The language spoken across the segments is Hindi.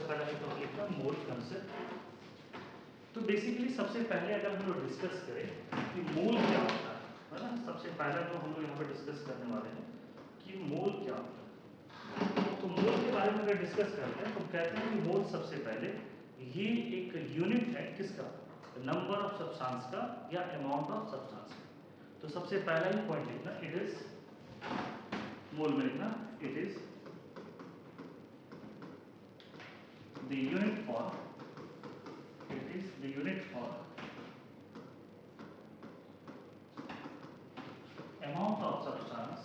सबसे पहले हम लोग लिखना मोल कंसेप्ट। तो बेसिकली सबसे पहले अगर हम लोग डिस्कस करें कि मोल क्या होता है ना, सबसे पहला तो हम लोग यहाँ पर डिस्कस करने वाले हैं कि मोल क्या होता है। तो मोल के बारे में अगर डिस्कस करते हैं तो कहते हैं कि मोल सबसे पहले ये एक यूनिट है किसका, नंबर ऑफ सब्सटेंस का या अमाउंट ऑफ सब्सटेंस का। तो सबसे पहला ही पॉइंट लिखना, इट इज मोल में लिखना it is the unit for amount of substance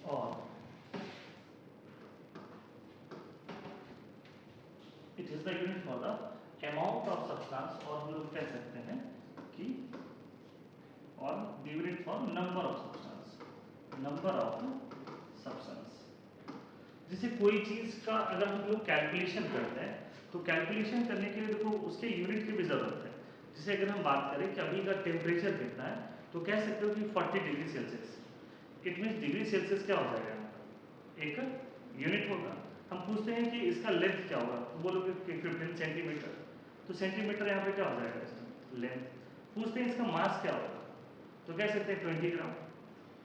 or it is the unit for the amount of substance, और हम लोग कह सकते हैं कि और the unit for number of substance। जैसे कोई चीज का अगर हम लोग कैलकुलेशन करते हैं तो कैलकुलेशन करने के लिए देखो उसके यूनिट की भी जरूरत है। जैसे अगर हम बात करें कि अभी का टेम्परेचर कितना है तो कह सकते हो कि 40 degree Celsius. It means degree Celsius क्या हो जाएगा, एक यूनिट होगा। हम पूछते हैं कि इसका लेंथ क्या होगा तो बोलोगे कि 15 सेंटीमीटर, तो सेंटीमीटर यहाँ पे क्या हो जाएगा इसका लेंथ। पूछते हैं इसका मास क्या होगा तो कह सकते हैं 20 ग्राम।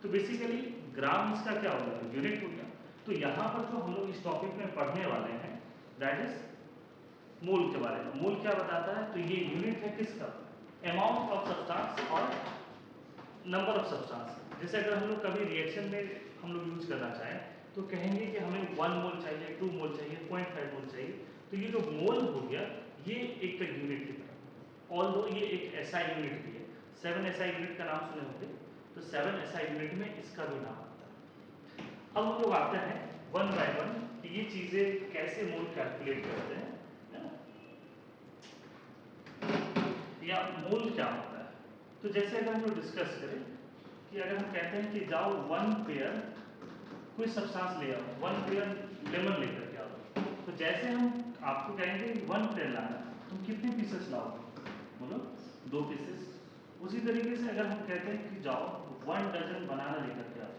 तो बेसिकली ग्राम इसका क्या होगा, यूनिट हो गया। तो यहाँ पर जो हम लोग इस टॉपिक में पढ़ने वाले हैं दैट इज मोल के बारे में। मोल क्या बताता है, तो ये यूनिट है किसका, अमाउंट ऑफ सब्सटेंस और नंबर ऑफ सब्सटेंस। जैसे अगर हम लोग कभी रिएक्शन में हम लोग यूज करना चाहें तो कहेंगे कि हमें 1 मोल चाहिए, 2 मोल चाहिए, 0.5 मोल चाहिए। तो ये जो मोल हो गया ये एक यूनिट की तरह, ऑल्दो ये एक एसआई यूनिट भी है। 7 एसआई यूनिट का नाम सुने होंगे, तो 7 एसआई यूनिट में इसका भी नाम आता है। अब हम लोग आते हैं वन बाय वन कि ये चीजें कैसे मोल कैलकुलेट करते हैं, है ना? या मोल क्या होता है। तो जैसे अगर हम लोग डिस्कस करें कि अगर हम कहते हैं कि जाओ 1 पेयर कोई सब्सटेंस ले आओ, 1 पेयर लेमन लेकर के आओ, तो जैसे हम आपको कहेंगे 1 पेयर लाना, तुम कितने पीसेस लाओगे, बोलो 2 पीसेस। उसी तरीके से अगर हम कहते हैं कि जाओ 1 डजन बनाना लेकर के आओ,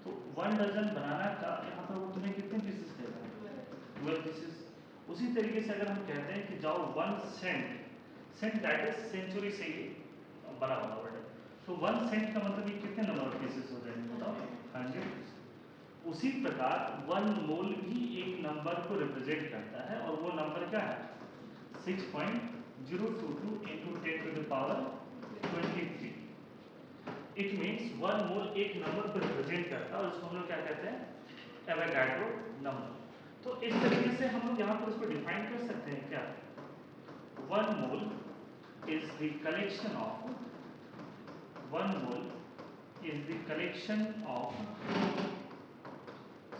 तो 1 डजन बनाना का यहाँ पर वो तुम्हें कितने पीसेस देगा, 12 पीसेस। उसी तरीके से अगर हम कहते हैं कि जाओ 1 cent, cent that is century से ही बना हुआ वर्ड है, तो 1 सेंट का मतलब ये कितने नंबर ऑफ पीसेस हो जाएंगे बताओ, 100। उसी प्रकार 1 मोल भी एक नंबर को रिप्रेजेंट करता है और वो नंबर क्या है 6.022 into 10 to the power 23। It means 1 मोल एक नंबर को रिप्रेजेंट करता है और इसको हम लोग क्या कहते हैं, एवोगाड्रो नंबर। तो इस तरीके से हम लोग यहाँ पर इसको डिफाइन कर सकते हैं क्या, 1 मोल is the collection of 1 mole is the collection of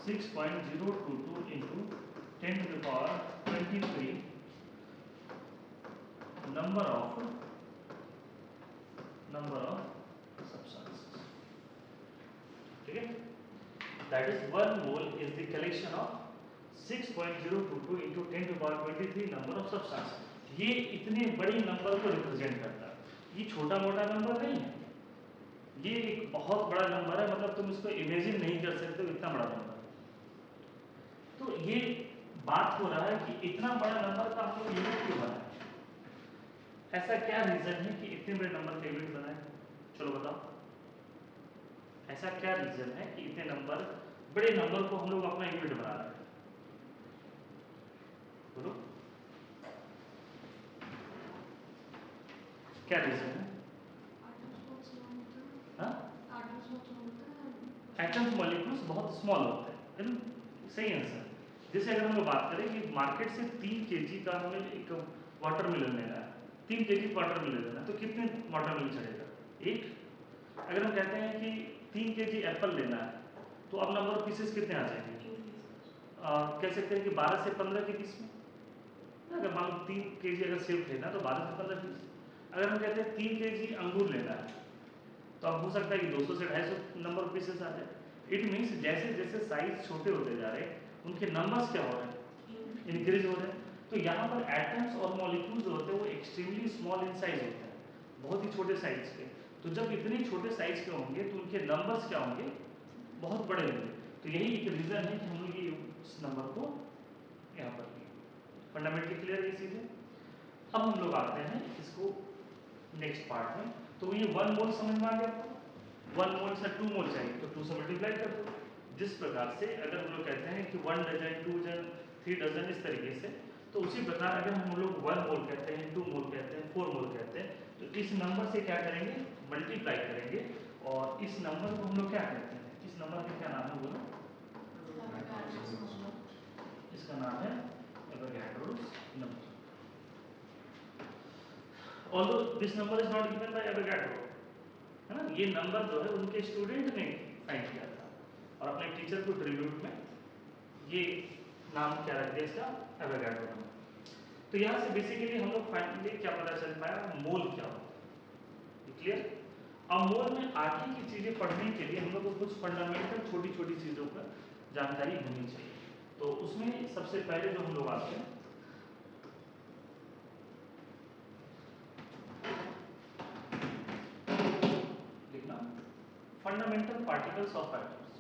6.022 into 10 to the power 23 number of substances। ठीक है, that is 1 mole is the collection of 6.022 into 10 to the power 23 number of substances। ये इतने बड़ी नंबर को रिप्रेजेंट करता है, ये छोटा मोटा नंबर नहीं है, ये एक बहुत बड़ा नंबर है। मतलब तुम इसको इमेजिन नहीं कर सकते हो इतना बड़ा नंबर। तो ये बात हो रहा है कि इतना बड़ा नंबर का हम लोग यूनिट क्यों बनाए, ऐसा क्या रीजन है कि इतने बड़े नंबर का यूनिट बनाए, चलो बताओ। ऐसा क्या रीजन है कि इतने नंबर बड़े नंबर को हम लोग अपना यूनिट बना रहे हैं, बोलो क्या रीजन है। एटम्स मॉलिक्यूल्स बहुत स्मॉल होते हैं, सही आंसर। जैसे अगर हम लोग बात करें कि मार्केट से 3 kg का हमें एक वाटरमेलन लेना है, 3 kg वाटरमेलन लेना है, तो कितने वाटरमेलन चढ़ेगा, एक। अगर हम कहते हैं कि 3 kg एप्पल लेना है तो अब नंबर ऑफ पीसेस कितने आ जाएंगे, कह सकते हैं कि 12 से 15 के बीच में। अगर मान लो 3 kg अगर सेब लेना है तो 12 से 15 पीस। अगर हम कहते हैं 3 kg अंगूर लेना है तो अब हो सकता है कि 200 से 250 नंबर ऑफ पीसेस आ जाए। इट मीन्स जैसे जैसे साइज छोटे होते जा रहे हैं उनके नंबर्स क्या हो रहे हैं, इंक्रीज हो रहे हैं। तो यहाँ पर एटम्स और मॉलिक्यूल्स होते हैं वो एक्सट्रीमली स्मॉल इन साइज होते हैं, बहुत ही छोटे साइज के। तो जब इतने छोटे साइज के होंगे तो उनके नंबर्स क्या होंगे, बहुत बड़े होंगे। तो यही एक रीज़न है कि हम लोग ये इस नंबर को यहाँ पर फंडामेंटली क्लियर है चीज़ें। अब हम लोग आते हैं इसको नेक्स्ट पार्ट में। तो ये 1 मोल समझ में आ गया आपको, 1 मोल से 2 मोल चाहिए तो 2 से मल्टीप्लाई कर दो। जिस प्रकार से अगर हम लोग कहते हैं कि 1 डजन 2 डजन 3 डजन इस तरीके से, तो उसी प्रकार अगर हम लोग 1 मोल कहते हैं, 2 मोल कहते हैं, 4 मोल कहते हैं, तो इस नंबर से क्या करेंगे, मल्टीप्लाई करेंगे। और इस नंबर को हम लोग क्या कहते हैं, इस नंबर का क्या नाम है बोलो, इसका नाम है Avogadro's number. Although this number is not given by Avogadro, है ना, ये नंबर जो है उनके स्टूडेंट ने फाइंड किया था और अपने टीचर को ट्रिब्यूट में ये नाम क्या रख दिया इसका, एवोगाड्रो नंबर। तो यहाँ से बेसिकली हम लोग फाइनली क्या पता चल पाया, मोल क्या होता है, क्लियर। अब मोल में आगे की चीजें पढ़ने के लिए हम लोग को कुछ फंडामेंटल छोटी छोटी चीजों पर जानकारी होनी चाहिए। तो उसमें सबसे पहले जो हम लोग आते हैं, लिखना fundamental particles of atoms,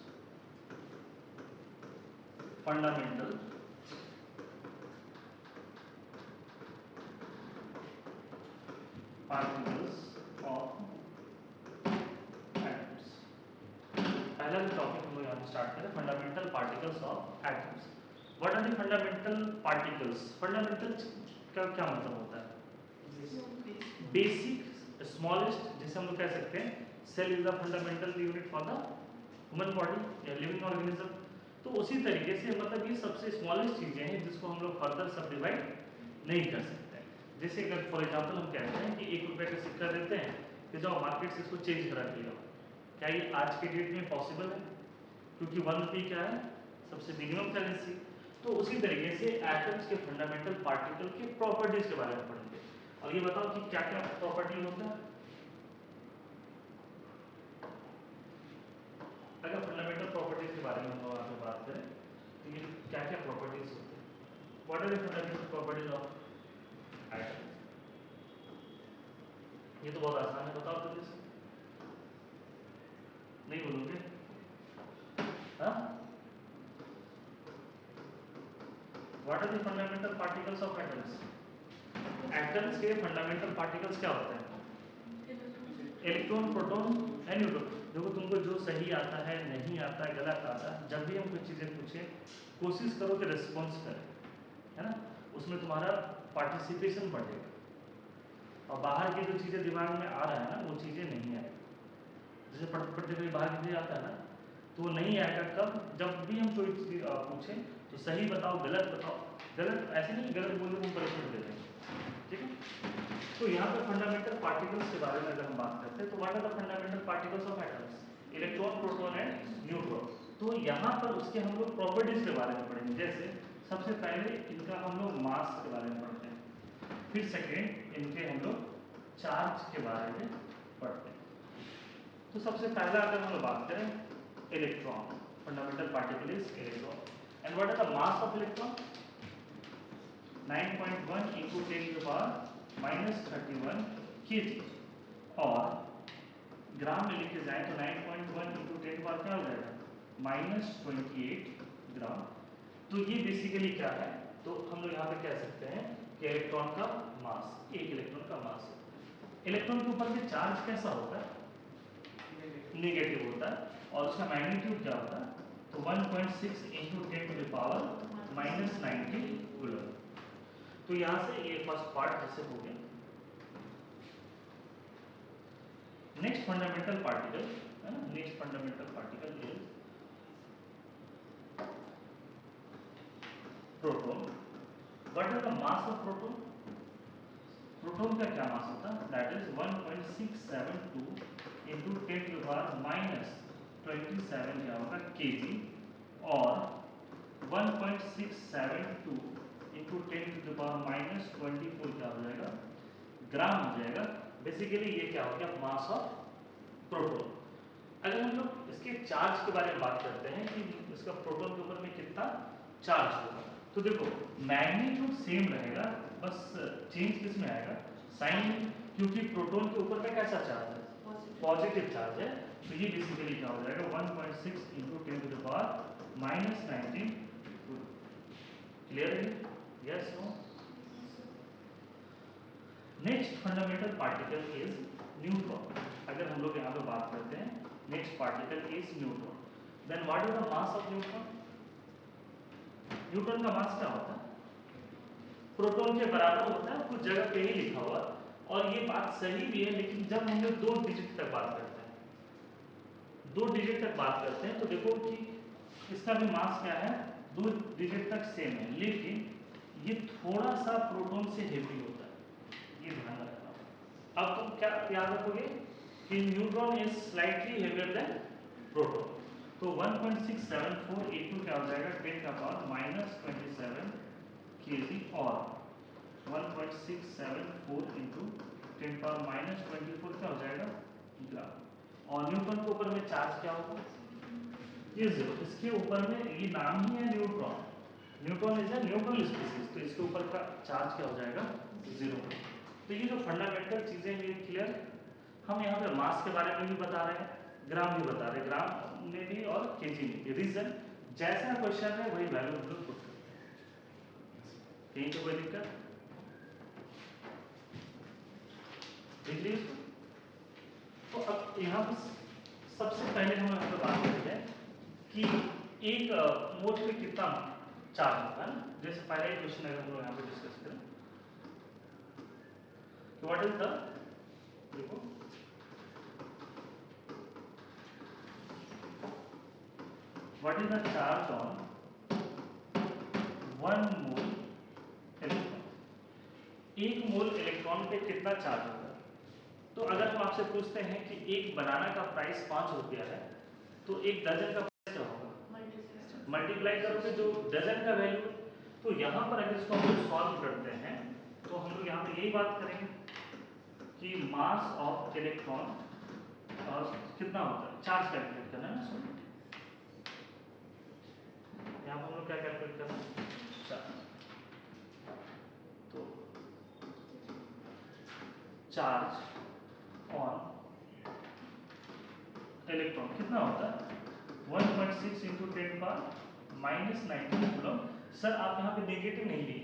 fundamental particles of atoms. पहला जो टॉपिक हम लोग यहाँ पे स्टार्ट करें, fundamental particles of atoms. What are the fundamental particles, fundamental का क्या मतलब होता है, बेसिक स्मॉलेस्ट, जैसे हम लोग कह सकते हैं cell is the fundamental unit for the human body या लिविंग ऑर्गेनिज्म। तो उसी तरीके से मतलब ये सबसे स्मॉलेस्ट चीजें हैं जिसको हम लोग फर्दर सब डिवाइड नहीं कर सकते। जैसे अगर फॉर एग्जांपल हम कहते हैं कि 1 रुपए का सिक्का देते हैं, फिर जाओ मार्केट से इसको चेंज करा के लाओ, क्या ये आज के डेट में पॉसिबल है, क्योंकि 1 रुपये क्या है, सबसे मिनिमम करेंसी। तो उसी तरीके से एटम्स के फंडामेंटल पार्टिकल के प्रॉपर्टीज के बारे में पढ़ेंगे। और ये बताओ कि क्या क्या प्रॉपर्टी होता है, अगर फंडामेंटल प्रॉपर्टीज के बारे में हम लोग आगे बात करें तो ये क्या क्या प्रॉपर्टीज होते हैं, what are the fundamental properties of atom. ये तो बहुत आसान है, बताओ जल्दी से, नहीं बोलोगे, हाँ, what are the fundamental particles of atoms. Atoms के फंडामेंटल पार्टिकल्स क्या होते हैं, इलेक्ट्रॉन, प्रोटॉन एंड न्यूट्रॉन। देखो तुमको जो सही आता है, नहीं आता है, गलत आता है, जब भी हम कुछ चीज़ें पूछें कोशिश करो कि रिस्पॉन्स करें, है ना, उसमें तुम्हारा पार्टिसिपेशन बढ़ेगा। और बाहर की जो चीज़ें दिमाग में आ रहा है ना, वो चीज़ें नहीं आएगी। जैसे पढ़ते हुए बाहर की चीज़ें आता है ना, तो वो नहीं आएगा कब, जब भी हम कोई चीज़ पूछें तो सही बताओ, गलत बताओ। गलत ऐसे नहीं, गलत बोल के तुम परेशान दे देंगे, ठीक है। तो यहाँ पे फंडामेंटल पार्टिकल्स के बारे में अगर हम बात करते हैं तो what are the fundamental particles of atoms, electron, proton and neutron. तो यहाँ पर उसके हम लोग प्रॉपर्टीज के बारे में पढ़ेंगे। जैसे सबसे पहले इनका हम लोग मास के बारे में पढ़ते हैं, फिर सेकेंड इनके हम लोग चार्ज के बारे में पढ़ते हैं। तो सबसे पहला अगर हम लोग बात करें electron, fundamental particle is electron and what are the mass of electron, 9.1 into 10 to the power minus 31 kg। और ग्राम में लिखे जाए तो 9.1 into 10 पावर क्या हो जाएगा, -28 ग्राम। तो ये बेसिकली क्या है, तो हम लोग यहाँ पे कह सकते हैं कि इलेक्ट्रॉन का मास, एक इलेक्ट्रॉन का मास है। इलेक्ट्रॉन के ऊपर में चार्ज कैसा होता है, नेगेटिव होता है, और उसका मैग्नीट्यूड क्या होता है, तो 1.6 into 10 to the power -90 coulomb. तो यहाँ से ये फर्स्ट पार्ट जैसे हो गया। नेक्स्ट फंडामेंटल पार्टिकल है ना, next fundamental particle is proton. What is the mass of proton, proton का क्या मास होता है, that is 1.672 into 10 to the power -27 क्या होगा केजी, और 1.672 into 10 to the power -24 क्या हो जाएगा, ग्राम हो जाएगा। बेसिकली ये क्या हो गया, मास ऑफ प्रोटॉन। अगर हम लोग इसके चार्ज के बारे में बात करते हैं कि इसका प्रोटॉन के ऊपर में कितना चार्ज होगा, तो देखो मैग्नीट्यूड सेम रहेगा, बस चेंज किस में आएगा, साइन, क्योंकि प्रोटॉन के ऊपर में कैसा चार्ज है, पॉजिटिव चार्ज है, तो ये बेसिकली क्या हो जाएगा 1.6 इंटू 10⁻⁻19। क्लियर है? Yes no? Next fundamental particle is neutron. अगर हम लोग यहाँ पे बात करते हैं next particle is neutron, then what is the mass of neutron? Neutron का मास क्या होता है? प्रोटॉन के बराबर होता है, कुछ जगह पे ही लिखा हुआ। और ये बात सही भी है, लेकिन जब हम लोग 2 डिजिट तक बात करते हैं, 2 डिजिट तक बात करते हैं, तो देखो कि इसका भी मास क्या है, 2 डिजिट तक सेम है, लेकिन ये थोड़ा सा प्रोटॉन से हेवी होता है, ये ध्यान रखना। अब तुम क्या याद रखोगे कि neutron is slightly heavier than proton, तो 1.674 क्या हो जाएगा 10⁻⁻27 kg और 1.674 इंटू 10⁻⁻24 क्या हो जाएगा ग्राम। और न्यूट्रॉन के ऊपर में चार्ज क्या होगा? ये 0। इसके ऊपर में ये नाम ही है neutron, neutron is a neutral species, तो इसके ऊपर का चार्ज क्या हो जाएगा 0। तो ये जो फंडामेंटल चीजें हैं ये क्लियर। हम यहाँ पे मास के बारे में भी बता रहे हैं, ग्राम भी बता रहे हैं, ग्राम में भी और केजी में भी। रीजन जैसा क्वेश्चन है वही वैल्यू हम लोग पुट करते हैं, कहीं तो कोई दिक्कत देख लीजिए। तो अब यहाँ पर सबसे पहले हम यहाँ पे बात करते हैं कि एक मोल पे कितना चार्ज होता है ना। जैसे पहले क्वेश्चन अगर हम लोग यहाँ पे डिस्कस करें तो व्हाट इज द, देखो what is the charge on 1 mole electron, 1 mole electron पे कितना चार्ज होगा। तो अगर हम आपसे पूछते हैं कि एक बनाना का प्राइस 5 रुपया है, तो एक दर्जन का प्राइस क्या होगा? मल्टीप्लाई करोगे जो डजन का वैल्यू। तो यहाँ पर अगर इसको हम लोग सॉल्व करते हैं तो हम लोग यहाँ पे यही बात करेंगे कि मास ऑफ इलेक्ट्रॉन और कितना होता है, चार्ज कैलकुलेट करना है ना। यहाँ पर हम लोग क्या कैलकुलेट करना है, चार्ज। तो चार्ज ऑन इलेक्ट्रॉन कितना होता है 1.6 इंटू 10⁻⁻19 कूलम। सर आप यहाँ पे नेगेटिव नहीं लिए,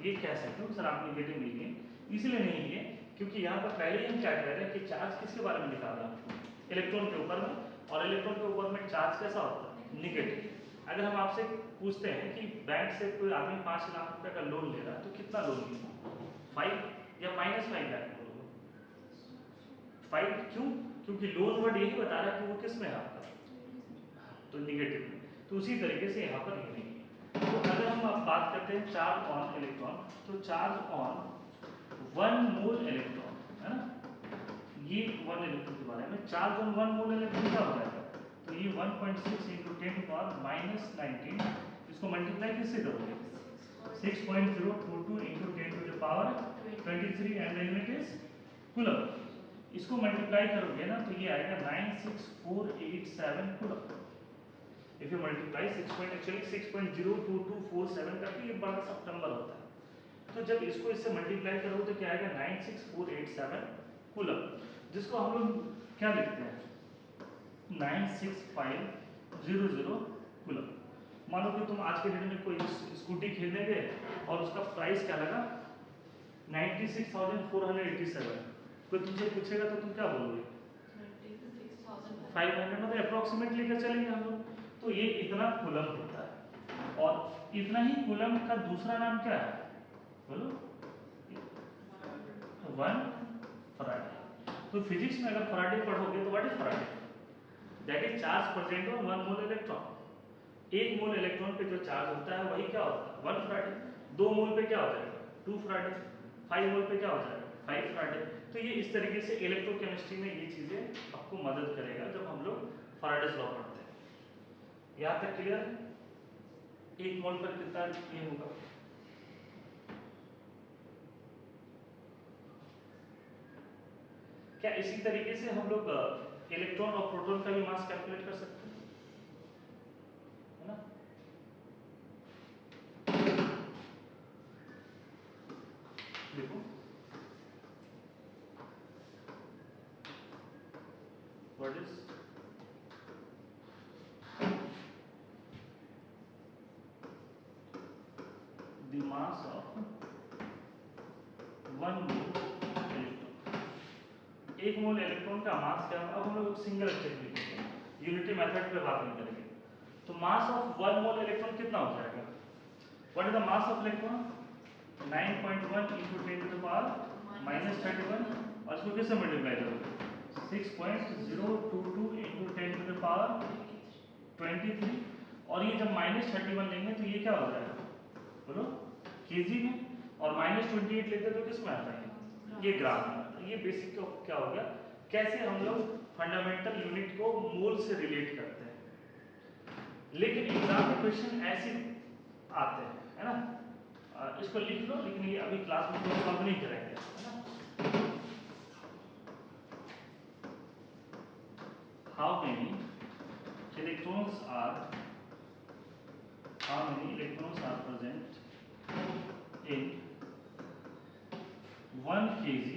ये कह सकते हो सर आप नेगेटिव नहीं लिए, इसलिए नहीं लिए क्योंकि यहाँ पर पहले ही हम क्या कह रहे हैं कि चार्ज किसके बारे में दिखा रहा है, इलेक्ट्रॉन के ऊपर में। और इलेक्ट्रॉन के ऊपर में चार्ज कैसा होता है, नेगेटिव। अगर हम आपसे पूछते हैं कि बैंक से कोई आदमी 5 लाख रुपए का लोन ले रहा है, तो कितना लोन लिया, 5 या -5 लाख बोलोगे? 5। क्यों? क्योंकि लोन वर्ड यही बता रहा है कि वो किस में है आपका, तो निगेटिव में। तो उसी तरीके से यहाँ पर ये नहीं है। तो अगर हम अब बात करते हैं चार्ज ऑन इलेक्ट्रॉन, तो चार्ज ऑन 1 मोल इलेक्ट्रॉन है ना, ये 1 इलेक्ट्रॉन के बारे में। चार्ज ऑन 1 मोल इलेक्ट्रॉन क्या हो जाएगा, तो ये 1.6 इंटू 10⁻⁻19, इसको मल्टीप्लाई किससे करोगे 6.022 into 10⁻23 and the unit is coulomb. इसको मल्टीप्लाई करोगे ना तो ये आएगा 96487 कूलम। इफ यू मल्टीप्लाई 6.02247 करके, ये बड़ा सा नंबर होता है। तो जब इसको इससे मल्टीप्लाई करोगे तो क्या आएगा 96487 कूलम, जिसको हम लोग क्या लिखते हैं 96500 कूलम। मानो कि तुम आज के डेट में कोई स्कूटी खरीदने गए और उसका प्राइस क्या लगा 96,487। कोई तुमसे पूछेगा तो तुम क्या बोलोगे 500, मतलब अप्रोक्सीमेट लेकर चलेंगे हम लोग। तो ये इतना कूलम होता है। और इतना ही कूलम का दूसरा नाम क्या है बोलो, 1 फराडे। तो फिजिक्स में अगर फराडे पढ़ोगे तो what is Faraday, that is charge present on 1 mole electron. 1 mole electron पे जो चार्ज होता है वही क्या होता है 1 फराडे। 2 मोल पे क्या हो जाएगा 2 फराडे। 5 मोल पे क्या हो जाएगा 5 फराडे। तो ये इस तरीके से इलेक्ट्रोकेमिस्ट्री में ये चीजें आपको मदद करेगा जब हम लोग फराडेज लॉ पढ़ते हैं। यहाँ तक क्लियर है, 1 मोल पर कितना ये होगा। क्या इसी तरीके से हम लोग इलेक्ट्रॉन और प्रोटॉन का भी मास कैलकुलेट कर सकते हैं, है ना। देखो what is the mass of 1 mole electron. 1 mole electron का मास क्या होगा? अब हम लोग सिंगल स्टेप लिखेंगे, यूनिटी मेथड पे बात नहीं करेंगे। तो मास ऑफ 1 मोल इलेक्ट्रॉन कितना हो जाएगा? What is the mass of electron? 9.1 into 10 to the power minus 31, और इसको किससे मल्टीप्लाई करोगे? 6.022 into 10 to the power 23, और ये जब -31 लेंगे तो ये क्या हो जाएगा बोलो? केजी में। और -28 लेते तो किस में आता है? ये ग्राम में आता है। ये बेसिक क्या हो गया, कैसे हम लोग फंडामेंटल यूनिट को मोल से रिलेट करते हैं। लेकिन एग्जाम में क्वेश्चन ऐसे आते हैं, है ना? इसको लिख लो, लेकिन ये अभी क्लास में तो सॉल्व नहीं करेंगे, है ना? How many electrons are present in 1 kg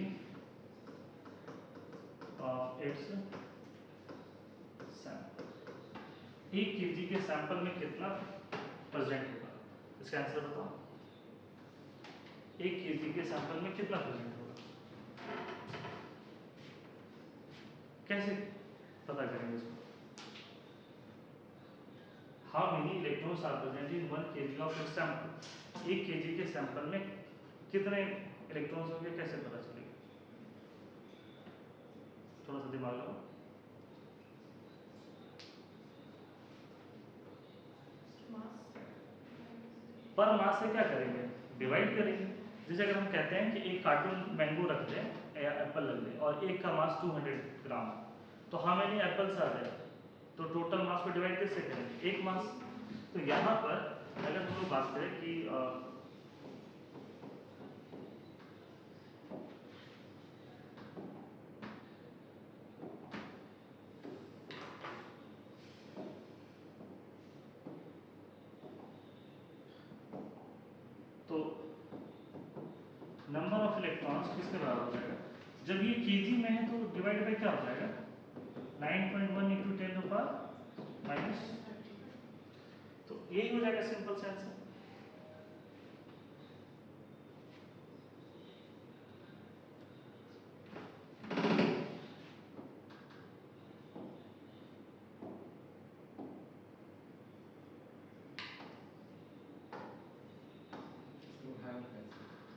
of its sample. 1 kg के सैंपल में कितना प्रेजेंट होगा? इसका आंसर बताओ। 1 kg के सैंपल में कितना प्रेजेंट होगा? कैसे पता करेंगे इसको? How many electrons are present in 1 kg of its sample. 1 kg के सैंपल में कितने इलेक्ट्रॉन्स होंगे, कैसे पता चलेगा? थोड़ा सा दिमाग लगाओ। पर मास से क्या करेंगे? डिवाइड करेंगे। जैसे अगर हम कहते हैं कि एक कार्टून मैंगो रख दें या एप्पल रख दें और एक का मास 200 ग्राम, तो हमें नहीं एप्पल से आ जाए, तो टोटल मास को डिवाइड कैसे करेंगे? एक मास। तो यहाँ पर अगर हम लोग बात करें कि तो नंबर ऑफ इलेक्ट्रॉन्स किसके बराबर हो जाएगा? जब ये केजी में है तो डिवाइड बाय क्या हो जाएगा? 9.1 into 10 to the power minus, तो यही हो जाएगा सिंपल सा आंसर।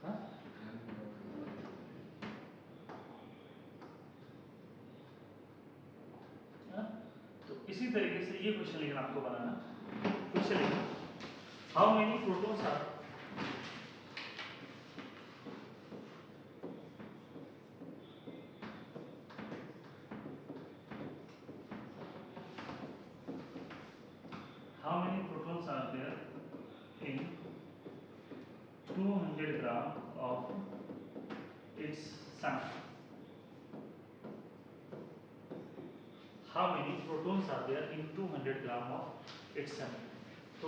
हाँ? हाँ? तो इसी तरीके से ये क्वेश्चन लेकिन आपको बनाना, क्वेश्चन लिखना, how many protons are how many protons are there in 200 gram of its sample? How many protons are there in 200 gram of its sample? तो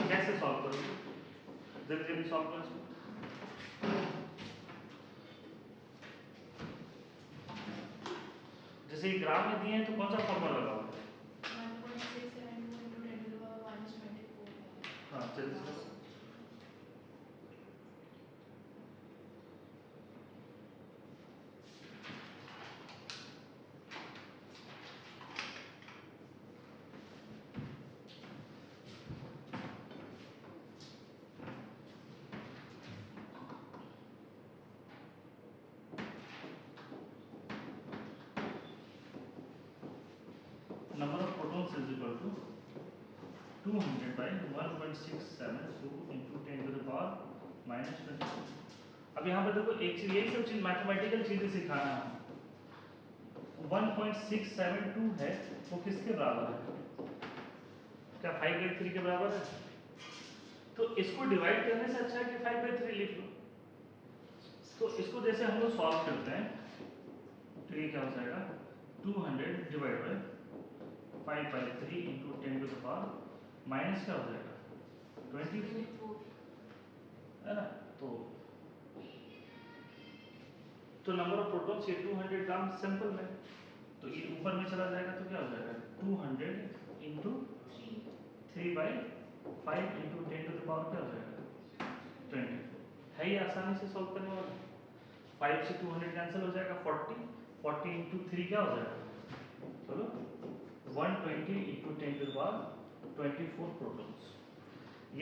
कैसे सॉल्व करोगे? जल्दी जल्दी सॉल्व करो इसको। जैसे ये ग्राम में दिए हैं तो कौन सा फॉर्मूला लगाओगे? 1.672 into 10 to the power minus 24। हाँ जल्दी से। Number of protons is equal to 200 by 1.672 into 10 to the power minus 24। अब यहाँ पर देखो एक चीज, यही सब चीज मैथमेटिकल चीजें सिखाना है। 1.672 है वो किसके बराबर है? क्या 5/3 के बराबर है? तो इसको डिवाइड करने से अच्छा है कि 5/3 लिख लो। तो इसको जैसे हम लोग सॉल्व करते हैं तो ये क्या हो जाएगा? 200 divide by 5/3 into 10 to the power minus क्या हो जाएगा? 24, है ना? तो नंबर ऑफ प्रोटॉन्स ये 200 ग्राम सैंपल में, तो तो ये ऊपर में चला जाएगा तो क्या हो जाएगा 200 into 3/5 into 10 to the power क्या हो जाएगा 24 है। ये आसानी से सॉल्व करने वाला। 5 से 200 कैंसिल हो जाएगा 40 इंटू 3 क्या हो जाएगा चलो 120 into 10 to the power 24 protons.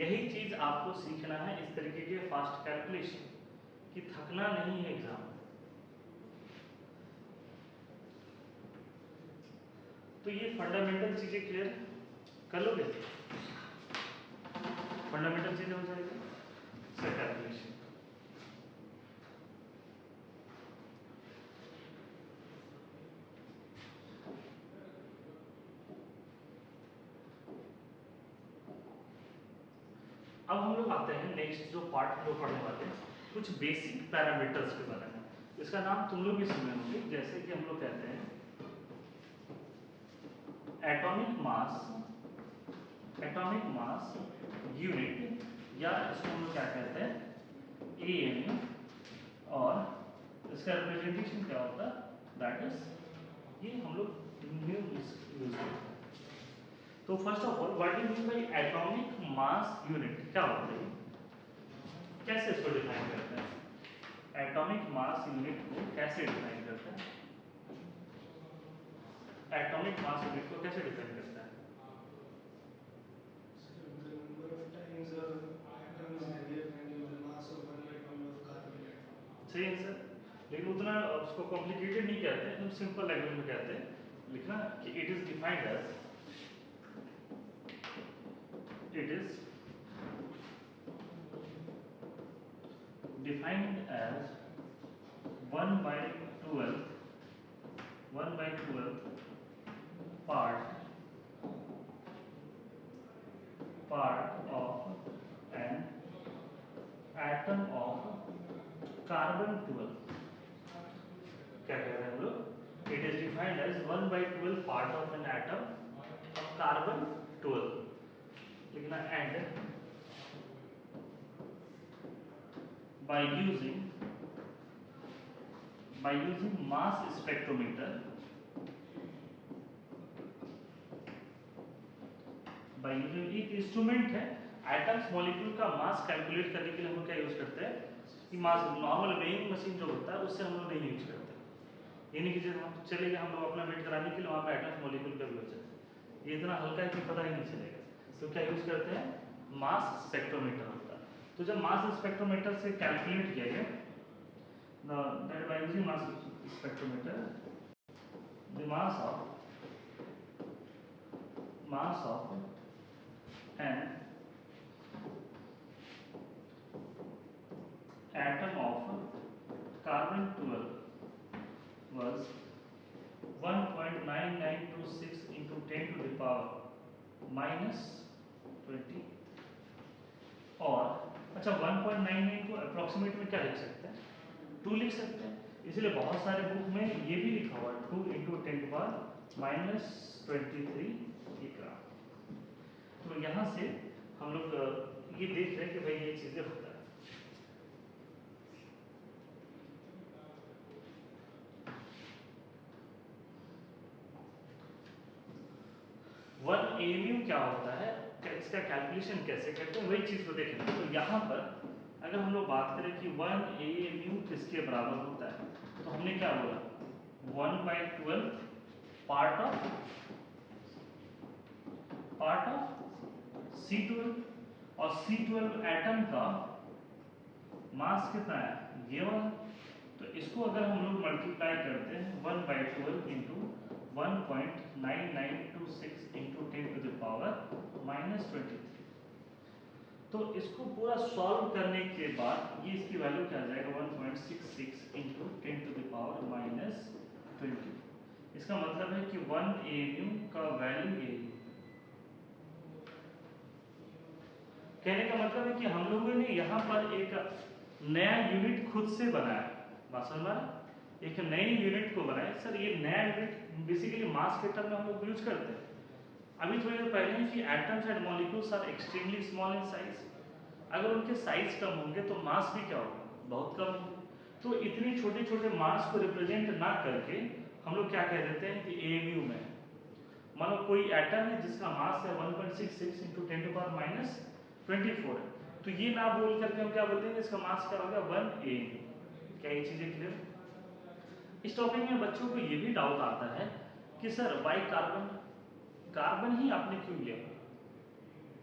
यही चीज आपको सीखना है इस तरीके के फास्ट कैलकुलेशन कि थकना नहीं है एग्जाम में। तो ये फंडामेंटल चीजें क्लियर कर लोगे, फंडामेंटल चीजें हो जाएगी सर कैलकुलेशन। अब हम लोग आते हैं नेक्स्ट जो पार्ट हम लोग पढ़ने वाले हैं कुछ बेसिक पैरामीटर्स के बारे में। इसका नाम तुम लोग भी सुने होंगे, जैसे कि हम लोग कहते हैं एटॉमिक मास यूनिट, या इसको हम लोग क्या कहते हैं AMU, और इसका रिप्रेजेंटेशन क्या होता है दैट इज ये हम लोग न्यू यूज करते हैं। तो first of all what do you mean by atomic mass unit, क्या होता है, कैसे इसको डिफाइन करते हैं, एटॉमिक मास यूनिट को कैसे डिफाइन करते हैं, एटॉमिक मास यूनिट को कैसे डिफाइन करते हैं? The number of times a atom is heavier than the mass of one atom of carbon. सही है सर, लेकिन उतना उसको कॉम्प्लिकेटेड नहीं कहते हैं, हम सिंपल लैंग्वेज में कहते हैं लिखना कि it is defined as 1/12 part of an atom of carbon 12। क्या कह रहे हैं हम लोग, it is defined as 1/12 part of an atom of carbon 12, लिखना and by using mass spectrometer, एक इंस्ट्रूमेंट है एटम्स मॉलिक्यूल का मास कैलकुलेट करने के लिए हम लोग क्या यूज करते हैं कि मास, नॉर्मल वेइंग मशीन जो होता है उससे हम लोग नहीं यूज करते, यानी कि जब हम चलेगा हम लोग अपना वेट कराने के लिए वहाँ पे एटम्स मॉलिक्यूल का भी हो जाता है, ये इतना हल्का है कि पता ही नहीं चलेगा, तो क्या यूज करते हैं मास स्पेक्ट्रोमीटर होता है। तो जब मास स्पेक्ट्रोमीटर से कैलकुलेट किया गया that by using mass spectrometer the mass of an atom of carbon 12 was 1.9926 into 10 to the power minus 20, और अच्छा 1.99 को अप्रोक्सीमेट में क्या लिख सकते हैं 2 लिख सकते हैं, इसलिए बहुत सारे बुक में ये भी लिखा हुआ है 2 into 10 to power minus 23 ग्राम। तो यहाँ से हम लोग ये देख रहे हैं कि भाई ये चीजें होता है। वन AMU क्या होता है, इसका कैलकुलेशन कैसे करते हैं, वही चीज को देखेंगे। तो यहाँ पर अगर हम लोग बात करें कि 1 AMU किसके बराबर होता है, तो हमने क्या बोला 1/12 पार्ट ऑफ C12, और C12 एटम का मास कितना है ये वाला, तो इसको अगर हम लोग मल्टीप्लाई करते हैं 1/12 into 1.9926 into 10 to the power -23, तो इसको पूरा सॉल्व करने के बाद ये इसकी वैल्यू क्या आ जाएगा 1.66 इंटू 10 टू द पावर -20। इसका मतलब है कि 1 AMU का वैल्यू यही, कहने का मतलब है कि हम लोगों ने यहाँ पर एक नया यूनिट खुद से बनाया, बात समझ में, एक नई यूनिट को बनाया। सर ये नया यूनिट बेसिकली मास के टर्म में हम लोग यूज करते हैं। अभी थोड़ी देर पहले ही कि atoms and molecules are extremely small in size, अगर उनके साइज कम होंगे तो मास भी क्या होगा बहुत कम होगा। तो इतने छोटे छोटे मास को रिप्रेजेंट ना करके हम लोग क्या कह देते हैं कि एएमयू में है। मान लो कोई एटम है जिसका मास है 1.66 इंटू 10 टू पावर माइनस 24 है, तो ये ना बोल करके हम क्या बोलते हैं इसका मास क्या होगा 1 एएमयू। क्या ये चीजें क्लियर? इस टॉपिक में बच्चों को ये भी डाउट आता है कि सर वाई कार्बन, कार्बन ही आपने क्यों लिया?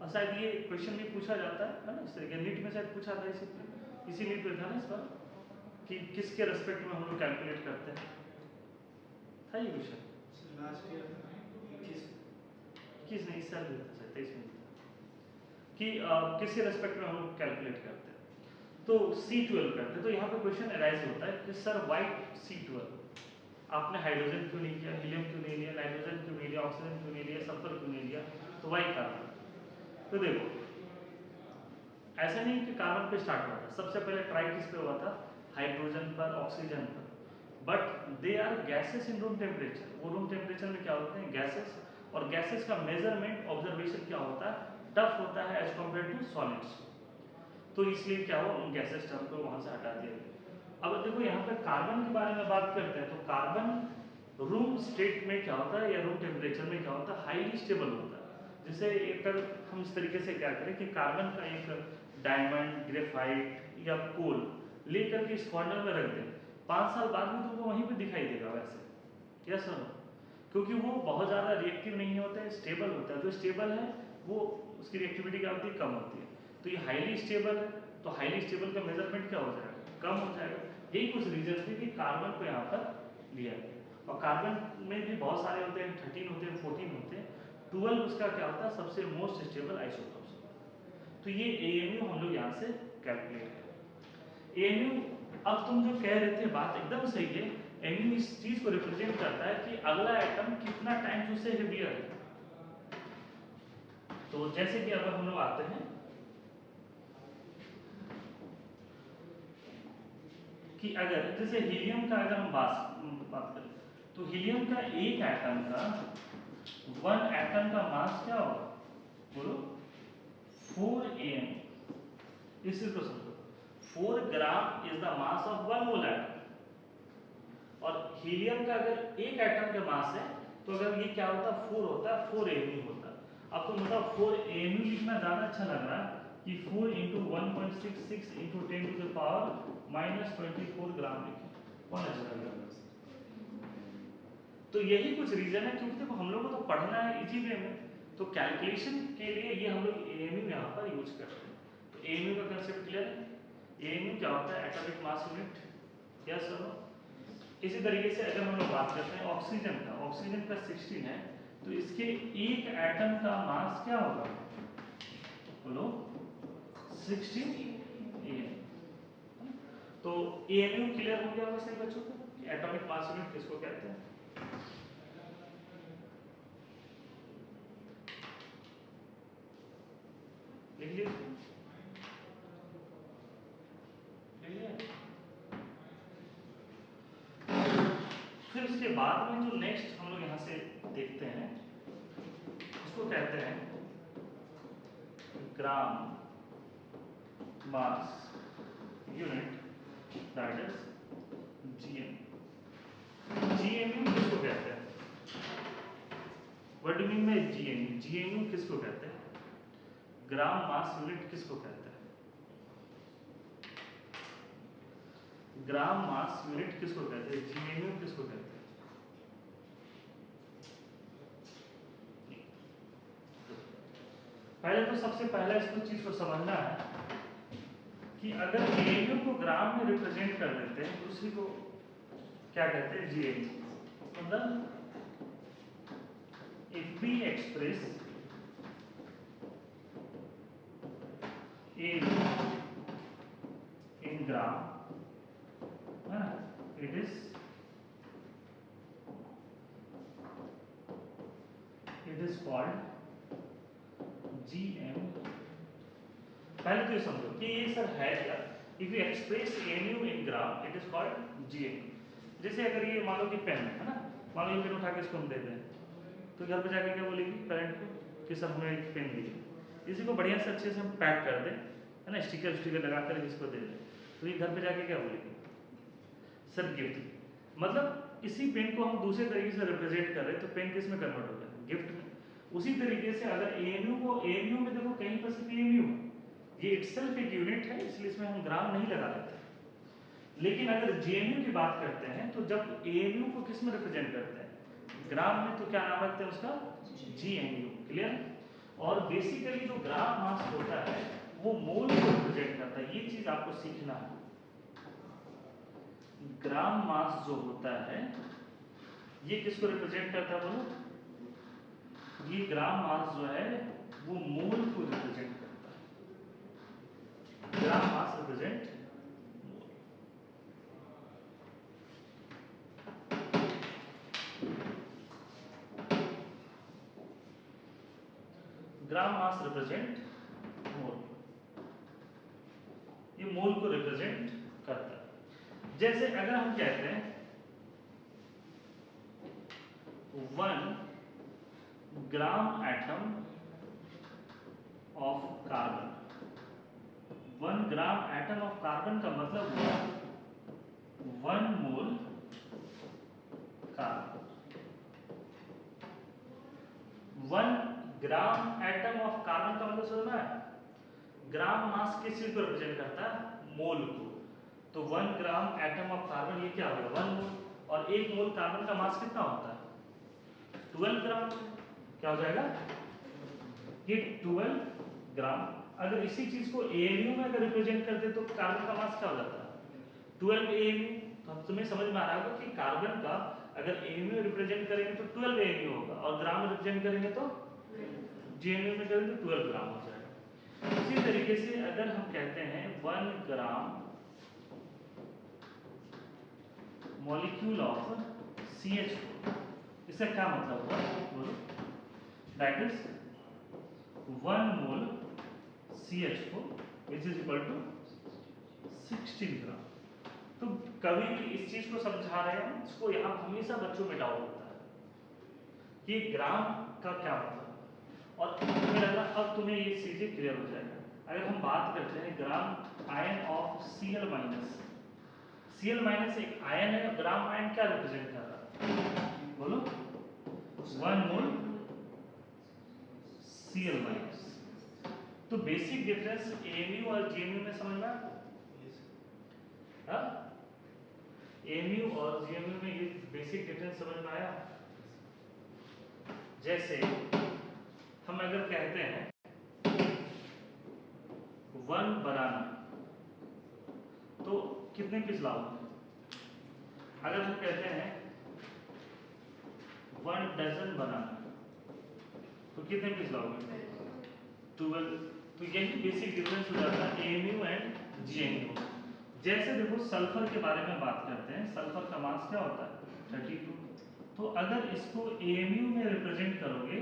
और शायद ये क्वेश्चन भी पूछा जाता है ना, इस तरीके नीट में शायद पूछा था, इसी नीट में था ना इस बार कि किसके रेस्पेक्ट में हम लोग कैलकुलेट करते हैं, था ये क्वेश्चन? लास्ट ईयर था 21 किस नहीं, इस साल भी था शायद 23 में था कि किसके रेस्पेक्ट में हम लोग कैलकुलेट करते हैं। तो C12 करते हैं, तो यहाँ पे क्वेश्चन अराइज होता है कि सर वाई C12, आपने हाइड्रोजन क्यों नहीं किया, हीलियम क्यों नहीं लिया, नाइट्रोजन क्यों नहीं लिया, ऑक्सीजन क्यों नहीं लिया, सल्फर क्यों नहीं लिया, तो वाई कार्बन। तो देखो ऐसा नहीं कि कार्बन पे स्टार्ट हुआ था, सबसे पहले ट्राई किस पे हुआ था, हाइड्रोजन पर, ऑक्सीजन पर, but they are gases in room temperature. वो रूम टेम्परेचर में क्या होते हैं, गैसेस, और गैसेस का मेजरमेंट ऑब्जर्वेशन क्या होता है, टफ होता है एज कम्पेयर टू सॉलिड्स। तो इसलिए क्या हो, उन गैसेस टर्म को वहां से हटा दिया गया। अब देखो यहाँ पे कार्बन के बारे में बात करते हैं, तो कार्बन रूम स्टेट में क्या होता है या रूम टेम्परेचर में क्या होता है, हाईली स्टेबल होता है। जैसे एक हम इस तरीके से क्या करें कि कार्बन का एक डायमंड, ग्रेफाइट या कोल लेकर के इस कॉर्नर में रख दें, 5 साल बाद भी तुमको वहीं पे दिखाई देगा वैसे, यस सर, क्योंकि वो बहुत ज़्यादा रिएक्टिव नहीं होता है, स्टेबल होता है। जो स्टेबल है वो उसकी रिएक्टिविटी क्या होती है, कम होती है। तो ये हाईली स्टेबल है, तो हाईली स्टेबल का मेजरमेंट क्या हो जाएगा, कम हो जाएगा। यही कुछ रीजन थे कि कार्बन को यहाँ पर लिया गया। और कार्बन में भी बहुत सारे होते हैं, 13 होते हैं, 14 होते हैं, 12 उसका क्या होता है, सबसे मोस्ट स्टेबल आइसोटोप्स होता है। तो ये एएमयू हम लोग यहाँ से कैलकुलेट करें। एएमयू, अब तुम जो कह रहे थे बात एकदम सही है, एएमयू इस चीज को रिप्रेजेंट करता है कि अगला एटम कितना टाइम उससे हेवियर है। तो जैसे कि अगर हम लोग आते हैं कि अगर जैसे हीलियम का अगर हम बात करें, तो हीलियम का एक एटम का, 1 एटम का मास क्या होगा, बोलो 4 am। इस चीज को समझो, 4 gram is the mass of 1 mole atom. और हीलियम का अगर एक एटम के मास है, तो अगर ये क्या होता है, 4 होता है, 4 am होता है। अब तुम बताओ 4 am लिखना ज्यादा अच्छा लग रहा है कि 4 into 1.66 into 10 to the power minus 24 gram लिखे, कौन अच्छा लग रहा है? तो यही कुछ रीजन है, क्योंकि देखो हम लोग को तो पढ़ना है इजी वे में, तो कैलकुलेशन के लिए ये हम लोग एएमयू यहाँ पर यूज करते हैं। तो एएमयू का कंसेप्ट क्लियर है? एएमयू क्या होता है, एटॉमिक मास यूनिट, यस और नो। इसी तरीके से अगर हम लोग बात करते हैं ऑक्सीजन का, ऑक्सीजन का 16 है, तो इसके एक एटम का मास क्या होगा, बोलो 16 am। तो एएमयू क्लियर हो गया होगा सही बच्चों को कि एटॉमिक मास यूनिट किसको कहते हैं। लिख लीजिए, फिर उसके बाद में जो नेक्स्ट हम लोग यहाँ से देखते हैं उसको कहते हैं gram mass unit, that is GM. GMU किसको कहते हैं, what do mean by GMU? GMU किसको कहते हैं, ग्राम मास यूनिट किसको कहते हैं, ग्राम मास यूनिट किसको कहते हैं, जीएमयू किसको कहते हैं? पहले तो सबसे पहला इसको चीज को समझना है कि अगर एएमयू को ग्राम में रिप्रेजेंट कर देते हैं तो उसी को क्या कहते हैं, जीएमयू। मतलब if we express AMU in gram, it is called GM. पहले तो ये समझो कि ये सर है क्या, if you express AMU in gram it is called GM. जैसे अगर ये मान लो कि पेन है ना, मान लो ये पेन उठा के इसको हम दे दें, तो घर पे जाके क्या बोलेगी पेरेंट को कि सर हमें एक पेन दीजिए। इसी को बढ़िया से अच्छे से हम पैक कर दें, है ना, स्टिकर लगा कर इसको दे दें, तो ये घर पे जाके क्या बोलेगी, सर गिफ्ट। मतलब इसी पेन को हम दूसरे तरीके से रिप्रेजेंट कर रहे हैं तो पेन किस में कन्वर्ट हो गया, गिफ्ट में। उसी तरीके से अगर एएमयू को, एएमयू में देखो कहीं पर सिर्फ एएमयू, ये इटसेल्फ एक यूनिट है इसलिए इसमें हम ग्राम नहीं लगा लेते। लेकिन अगर जेएनयू की बात करते हैं तो जब एएमयू को किस में रिप्रेजेंट करते हैं, ग्राम में, तो क्या नाम रखते हैं उसका, जीएनयू। क्लियर। और बेसिकली जो ग्राम मास होता है वो मोल को रिप्रेजेंट करता है, ये चीज आपको सीखना है। ग्राम मास जो होता है ये किसको रिप्रेजेंट करता है बोलो, ये ग्राम मास जो है वो मोल को रिप्रेजेंट करता है। ग्राम मास रिप्रेजेंट मोल। ग्राम मास रिप्रेजेंट मोल, ये मोल को रिप्रेजेंट करता है। जैसे अगर हम कहते हैं 1 gram atom of carbon, 1 gram atom of carbon का मतलब हुआ 1 mole carbon. 1 gram atom of carbon का मतलब समझ में आया? ग्राम मास किस चीज को रिप्रेजेंट करता है, मोल को। तो 1 ग्राम एटम ऑफ कार्बन ये क्या होगा, 1 मोल। और 1 मोल कार्बन का मास कितना होता है, 12 ग्राम। क्या हो जाएगा, ये 12 ग्राम। अगर इसी चीज को एएमयू में अगर रिप्रेजेंट करते तो कार्बन का मास क्या हो जाता है, 12 एएमयू। तो हम तुम्हें समझ में आ रहा होगा कि कार्बन का अगर एएमयू रिप्रेजेंट करेंगे तो 12 एएमयू होगा, और ग्राम में रिप्रेजेंट करेंगे तो जीएमयू में करेंगे तो 12 ग्राम हो जाएगा। इसी तरीके से अगर हम कहते हैं 1 ग्राम मॉलिक्यूल ऑफ CH4, इसका क्या मतलब हुआ बोलो, that is 1 mole CH4 which is equal to 16 ग्राम। तो कभी भी इस चीज को समझा रहे हैं इसको, यहाँ हमेशा बच्चों में डाउट होता है कि ग्राम का क्या मतलब है। और मुझे लग रहा अब तुम्हें ये चीजें क्लियर हो जाएगा। अगर हम बात करते हैं gram ion of Cl minus, Cl minus एक आयन है, ग्राम आयन क्या रिप्रेजेंट कर रहा है बोलो, 1 मोल Cl माइनस। तो बेसिक डिफरेंस एएमयू और जीएमयू में समझ में आया? एएमयू और जीएमयू में ये बेसिक डिफरेंस समझ में आया? जैसे हम अगर कहते हैं 1 बनाना तो कितने पीस लाओगे, अगर हम कहते हैं 1 डजन बनाना तो कितने पीस लाओगे, 12। तो यही बेसिक डिफरेंस हो जाता है एएमयू एंड जीएमयू। जैसे देखो सल्फर के बारे में बात करते हैं, सल्फर का मास क्या होता है 32। तो अगर इसको एएमयू में रिप्रेजेंट करोगे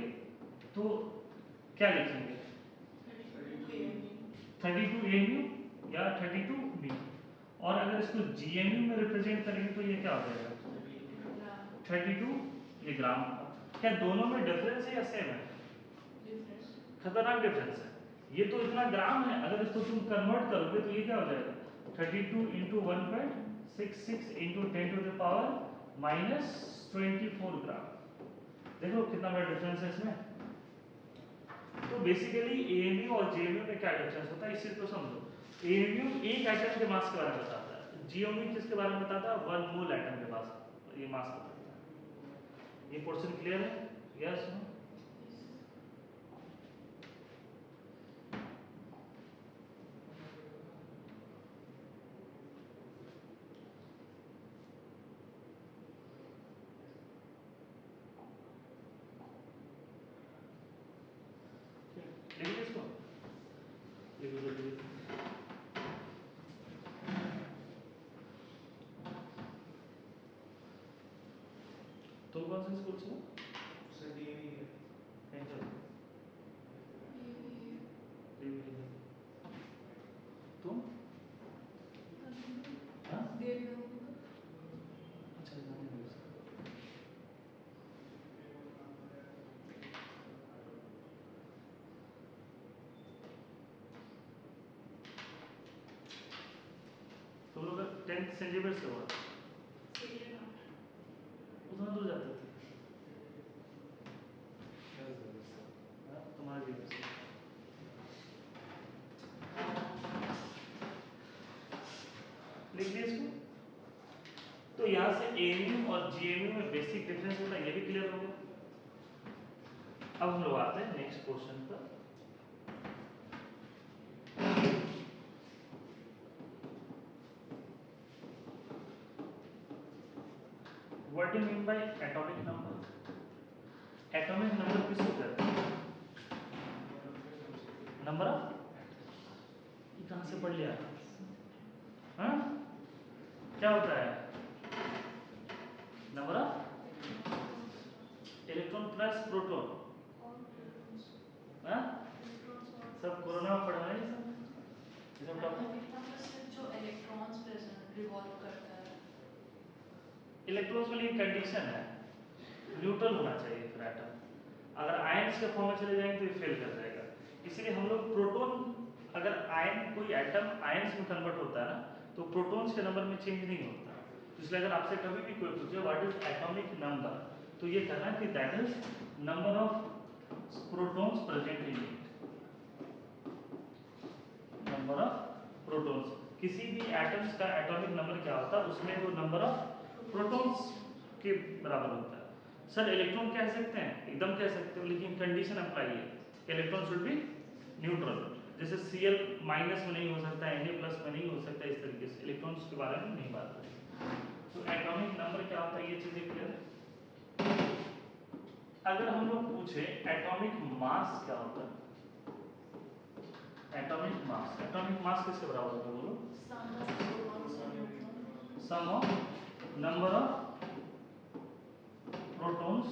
तो क्या लिखेंगे, 32 एएमयू या 32 बी। और अगर इसको जीएमयू में रिप्रेजेंट करेंगे तो ये क्या हो जाएगा 32 ये ग्राम। क्या दोनों में डिफरेंस है या सेम है, खतरनाक डिफरेंस है। ये तो इतना ग्राम है, अगर इसको तुम कन्वर्ट करोगे तो ये क्या हो जाएगा 32 into 1.66 into 10 to the power -24 gram. देखो कितना बड़ा डिफरेंस है इसमें। तो बेसिकली एएमयू और जीएमयू में क्या डिफरेंस होता है इस चीज को समझो। एएमयू एक एटम के मास के बारे में बताता है, जीएमयू किसके बारे में बताता है, 1 मोल एटम के पास ये मास बताता है। ये पोर्शन क्लियर है, यस नो? लिख दे इसको, लिख दो। तुम कौन से स्कूल से हो? सर डीवी है। कहीं से हो? तुम? हाँ? अच्छा गांधी से। तुम लोग का 10th सेंट जेवियर्स से हुआ? लिख लिया इसको। तो यहाँ से एएमयू और जीएमयू में बेसिक डिफरेंस होता है, ये भी क्लियर हो गया। अब हम लोग आते हैं नेक्स्ट क्वेश्चन पर। What do you mean by atomic number? Atomic number किसको कहते हैं? नंबर ऑफ, ये कहाँ से पढ़ लिया? हाँ, क्या होता है? Number of electron plus proton. हाँ, सब कोरोना में पढ़ा है ये सब टॉपिक। जो इलेक्ट्रॉन्स प्रेजेंट रिवॉल्व करता है, इलेक्ट्रॉन्स के लिए कंडीशन है, न्यूट्रल होना चाहिए फिर एटम। अगर आयंस के फॉर्म में चले जाएंगे तो ये फेल कर जाएगा। इसीलिए हम लोग प्रोटॉन, अगर आयन कोई एटम आयंस में कन्वर्ट होता है ना, तो प्रोटॉन्स के नंबर में चेंज नहीं होता। इसलिए अगर आपसे कभी भी कोई पूछे व्हाट इज एटॉमिक नंबर, तो ये कहना कि that is number of protons present in it. Number of protons, किसी भी एटम्स का एटॉमिक नंबर क्या होता है, उसमें वो नंबर ऑफ प्रोटॉन्स के बराबर होता है। सर इलेक्ट्रॉन कह सकते हैं, एकदम कह सकते हो, लेकिन कंडीशन अप्लाई है, इलेक्ट्रॉन शुड बी न्यूट्रल। जैसे Cl माइनस में नहीं हो सकता, Na प्लस में नहीं हो सकता, इस तरीके से इलेक्ट्रॉन्स के बारे में नहीं बात करें। तो एटॉमिक नंबर क्या होता है, ये चीजें क्लियर। अगर हम लोग पूछे एटॉमिक मास क्या होता है? एटॉमिक मास, एटॉमिक मास किसके बराबर होता है बोलो? Sum of number of protons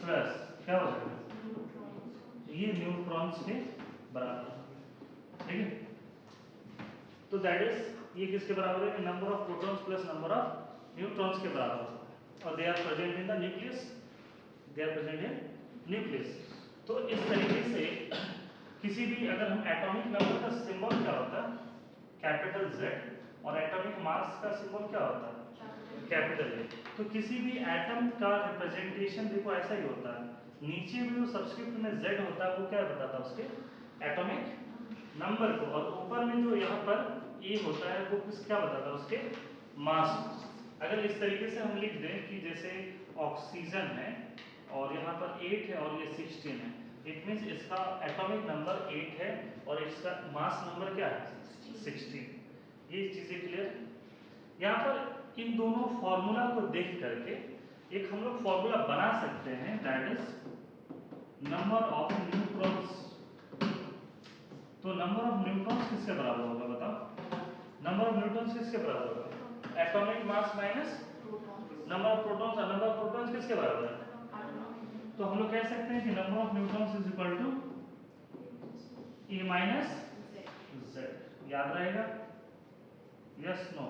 plus क्या हो जाएगा, ये न्यूट्रॉन्स के बराबर। ठीक है, तो दैट इज ये किसके बराबर है? Number of protons plus number of neutrons के बराबर, और they are present in the nucleus, they are present in nucleus. तो इस तरीके से किसी भी, अगर हम एटॉमिक नंबर का सिंबल क्या होता है? कैपिटल Z, और एटॉमिक मास का सिंबल क्या होता है? Capital A। तो किसी भी एटम का रिप्रेजेंटेशन देखो ऐसा ही होता है, नीचे में जो सबस्क्रिप्ट में Z होता है वो क्या बताता है? उसके एटॉमिक नंबर को, और ऊपर में जो यहाँ पर A होता है वो किस क्या बताता है? उसके मास। अगर इस तरीके से हम लिख दें कि जैसे ऑक्सीजन है और यहाँ पर 8 है और ये 16 है, इट मींस इसका एटॉमिक नंबर 8 है और इसका मास नंबर क्या है? 16। ये चीजें क्लियर है। यहाँ पर इन दोनों फॉर्मूला को देख करके एक हम लोग फॉर्मूला बना सकते हैं, that is number of neutrons. तो नंबर ऑफ न्यूट्रॉन्स किसके बराबर होगा बताओ? नंबर ऑफ न्यूट्रॉन्स किसके बराबर होगा? Atomic mass minus number of protons, और नंबर ऑफ प्रोटॉन्स किसके बराबर है? तो हम लोग कह सकते हैं कि number of neutrons is equal to A minus Z। याद रहेगा? Yes no?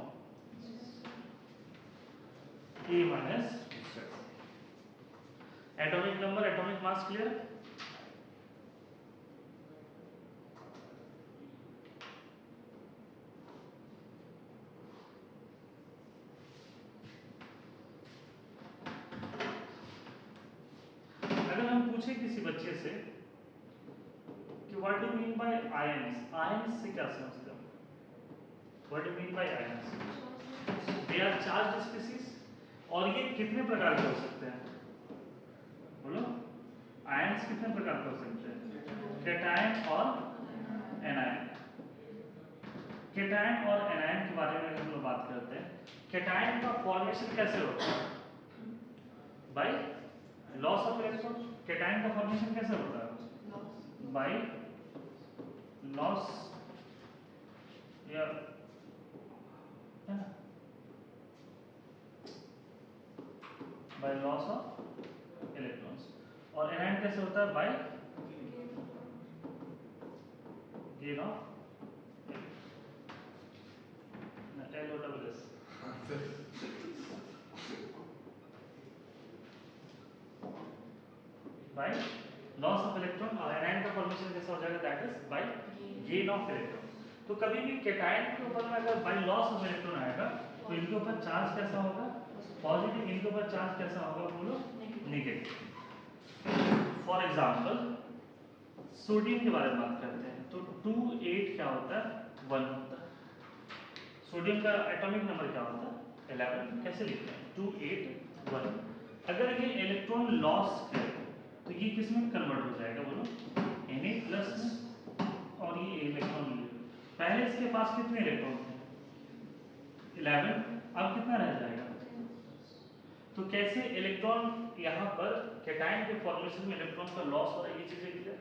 A minus Z। Atomic number, atomic mass clear? अगर हम पूछे किसी बच्चे से कि what do mean by ions, ions से क्या समझते हो? What do mean by ions? They are charged species. और ये कितने प्रकार के हो सकते हैं बोलो? आयंस कितने प्रकार के हो सकते हैं? कैटायन और एनायन। कैटायन और एनायन के बारे में हम लोग बात करते हैं। कैटायन का फॉर्मेशन कैसे होता है? By loss of electron. Cation का फॉर्मेशन कैसे होता है? बाय लॉस, या है ना, बाय लॉस ऑफ इलेक्ट्रॉन्स। और एनायन कैसे होता है? By gain of LOSS। By loss of electron, और एनायन का फॉर्मेशन कैसा हो जाएगा? That is by gain of electron. तो कभी भी कैटायन के ऊपर में अगर बाय लॉस ऑफ इलेक्ट्रॉन आएगा तो इनके ऊपर चार्ज कैसा होगा? पॉजिटिव। इनके ऊपर चार्ज कैसा होगा बोलो? नेगेटिव। फॉर एग्जांपल सोडियम के बारे में बात करते हैं, तो 2 8 क्या होता है? 1 होता है। सोडियम का एटॉमिक नंबर क्या होता है 11। कैसे लिखते हैं 281। अगर ये इलेक्ट्रॉन लॉस करे तो ये किस में कन्वर्ट हो जाएगा बोलो Na प्लस में, और ये इलेक्ट्रॉन पहले इसके पास कितने इलेक्ट्रॉन थे 11, अब कितना रह जाएगा। तो कैसे इलेक्ट्रॉन यहाँ पर कैटायन के फॉर्मेशन में इलेक्ट्रॉन का लॉस हो रहा है, ये चीजें क्लियर।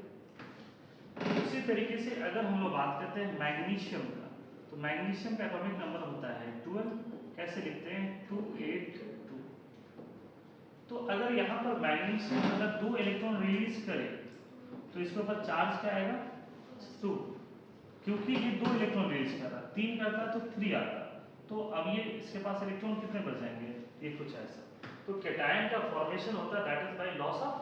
उसी तरीके से अगर हम लोग बात करते हैं मैग्नीशियम का, तो मैग्नीशियम का एटॉमिक नंबर होता है 12। कैसे लिखते हैं 282। तो अगर यहाँ पर मैग्नीशियम अगर 2 इलेक्ट्रॉन रिलीज करे तो इसके ऊपर चार्ज क्या आएगा 2, क्योंकि ये 2 इलेक्ट्रॉन रिलीज कर रहा है, 3 करता तो 3 आता। तो अब ये इसके पास इलेक्ट्रॉन कितने बच जाएंगे, ये कुछ ऐसा। तो कैटायन का फॉर्मेशन होता है that is bye loss of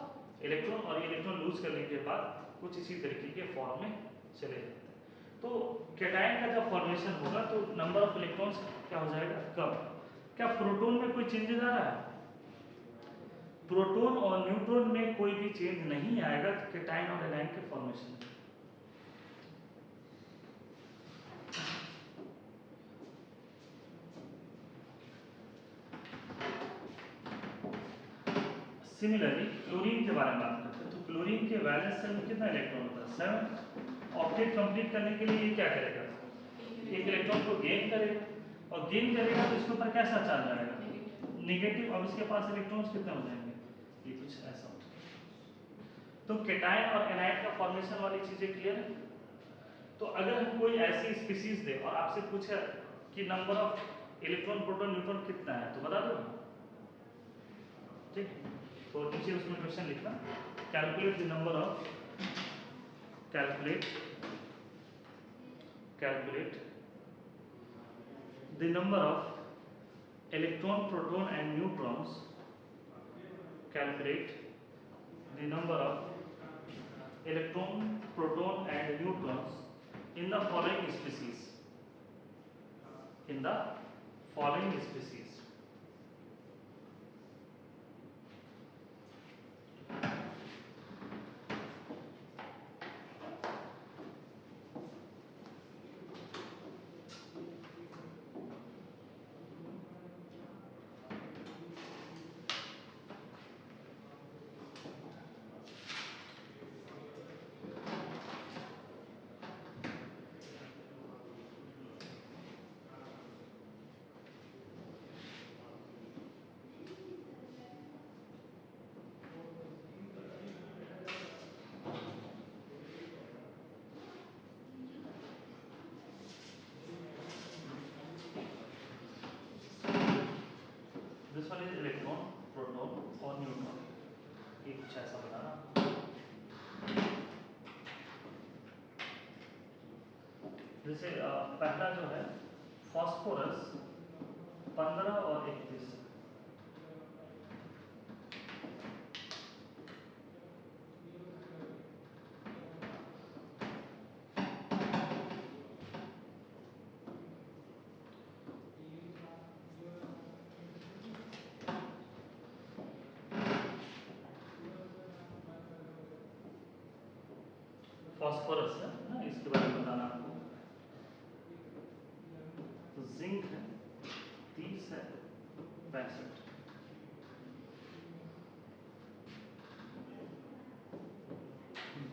electron, और ये इलेक्ट्रॉन लूज करने के बाद कुछ इसी तरीके के फॉर्म में चले जाते हैं। तो कैटायन का जब फॉर्मेशन होगा तो नंबर ऑफ इलेक्ट्रॉन्स क्या हो जाएगा कम। क्या प्रोटॉन में कोई चेंजेस आ रहा है, प्रोटॉन और न्यूट्रॉन में कोई भी चेंज नहीं आएगा कैटायन और एनायन के फॉर्मेशन में। सिमिलरली क्लोरीन के बारे में बात करते हैं। तो क्लोरीन के वैलेंस शेल में कितना इलेक्ट्रॉन होता है 7। ऑक्टेट कंप्लीट करने के लिए ये क्या करेगा, एक इलेक्ट्रॉन को गेन करेगा, और गेन करेगा तो इसके ऊपर कैसा चार्ज आएगा नेगेटिव। अब इसके पास इलेक्ट्रॉन्स कितने हो जाएंगे, ये कुछ ऐसा होता है। तो कैटायन और एनायन का फॉर्मेशन वाली चीजें क्लियर है। तो अगर हम कोई ऐसी स्पीशीज दे और आपसे पूछे कि number of electron proton neutron कितना है तो बता दो, ठीक। तो नीचे उसमें क्वेश्चन लिखना, calculate the number of calculate the number of electron, proton and neutrons. Calculate the number of electron, proton and neutrons in the following species. In the following species. This one is electron, proton और न्यूट्रॉन, ये कुछ ऐसा बताना। जैसे पहला जो है फास्फोरस 15 और 31। फास्फोरस है ना, इसके बारे में बताना आपको। तो जिंक है 30 है 65,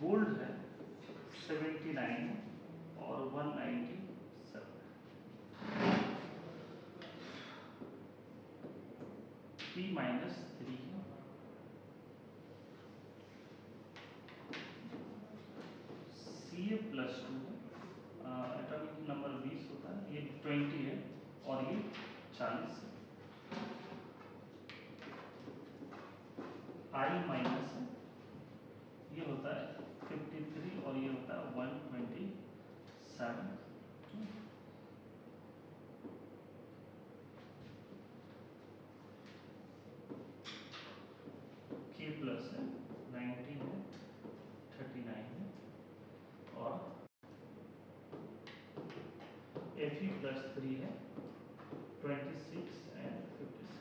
गोल्ड है 79 और 197, P-3 है, Ca+2 है, एटॉमिक नंबर 20 होता है, ये 20 है और ये 40 है, I- है, ये होता है 53 और ये होता है 127। K+ है 19 है 39 है और Fe+3 है 26 and 56।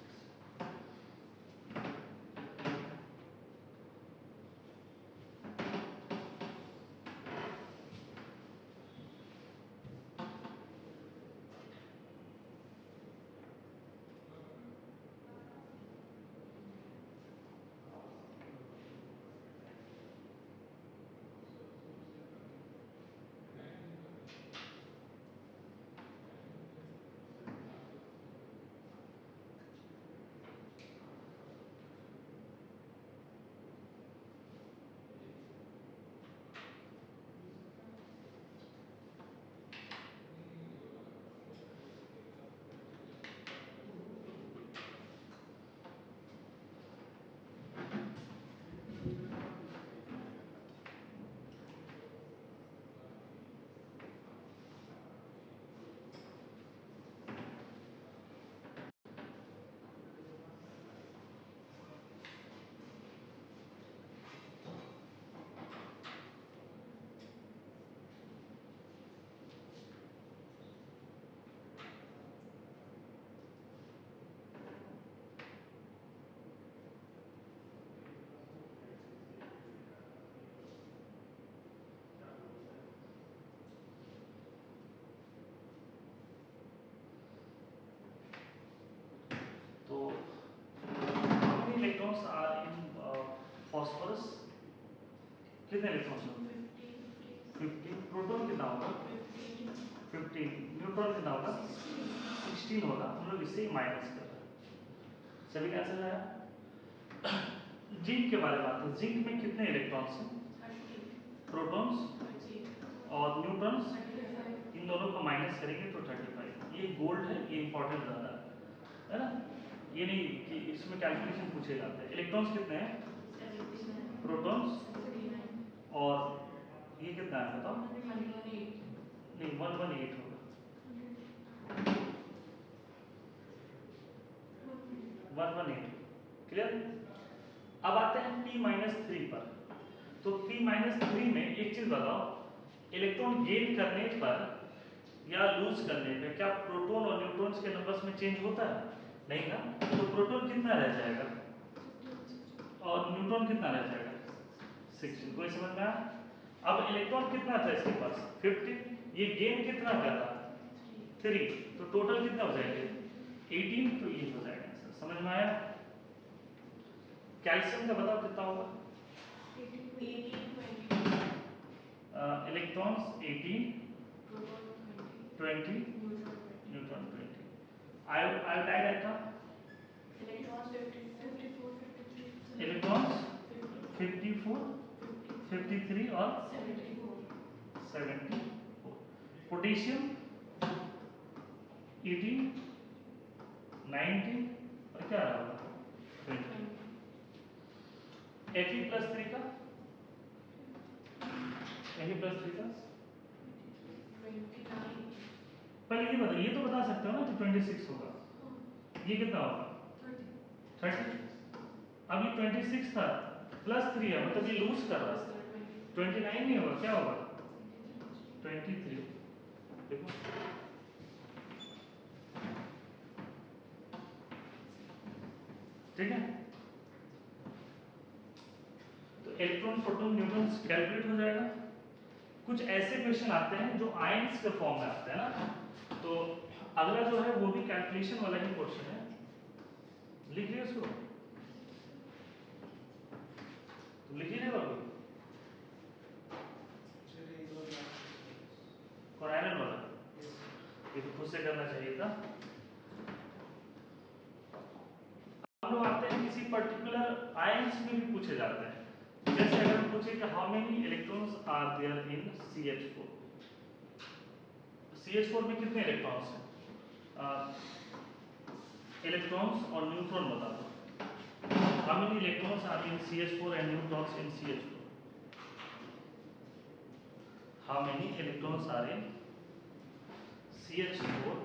कितने इलेक्ट्रॉन्स होंगे? 15। प्रोटॉन कितना होगा? 15। न्यूट्रॉन कितना होगा? 16 होगा। हम लोग इससे माइनस कर रहे हैं। सभी का आंसर आया। जिंक के बारे में बात है। जिंक में कितने इलेक्ट्रॉन्स हैं? प्रोटॉन्स और न्यूट्रॉन्स, इन दोनों को माइनस करेंगे तो 35। ये गोल्ड है, ये इंपॉर्टेंट ज़्यादा है ना, ये नहीं कि इसमें कैलकुलेशन पूछे जाते हैं। इलेक्ट्रॉन्स कितने हैं? प्रोटॉन्स और ये कितना है बताओ? नहीं 118 होगा। 118 क्लियर। अब आते हैं P-3 पर। तो P-3 में एक चीज बताओ, इलेक्ट्रॉन गेन करने पर या लूज करने पे क्या प्रोटॉन और न्यूट्रॉन्स के नंबर्स में चेंज होता है? नहीं ना। तो प्रोटॉन कितना रह जाएगा और न्यूट्रॉन कितना रह जाएगा? 16। कोई समझ में आया? अब इलेक्ट्रॉन कितना था इसके पास? 15। ये गेन कितना कर रहा? 3। तो टोटल कितना हो जाएगा? 18। तो ये हो जाएगा आंसर। समझ में आया? कैल्शियम का बताओ कितना होगा? Electrons 18, 20, neutron 20। Iodide atom electrons 54, 53 और 74। पोटेशियम 18, 19 और क्या रहा होगा? 20। Fe+3 का पहले ये बताइए, ये तो बता सकते हो ना कि 26 होगा। ये कितना होगा? 30। अब ये 26 था +3 है, मतलब ये लूज कर रहा है। 29 नहीं होगा, क्या होगा? 23। देखो ठीक है। तो इलेक्ट्रॉन, प्रोटॉन, न्यूट्रॉन्स कैलकुलेट हो जाएगा। कुछ ऐसे क्वेश्चन आते हैं जो आयंस के फॉर्म में आते हैं ना, तो अगला जो है वो भी कैलकुलेशन वाला ही क्वेश्चन है। लिख लिया इसको, तुम लिख लीजिएगा। कोराइनल वाला ये तो खुद से करना चाहिए था। हम लोग आते हैं किसी पर्टिकुलर आयंस में भी पूछे जाते हैं। जैसे अगर हम पूछे कि how many electrons are there in CH4। CH4 में कितने इलेक्ट्रॉन्स हैं? इलेक्ट्रॉन्स और न्यूट्रॉन बता दो। How many electrons are in CH4 and neutrons in CH4? How many electrons are in CH4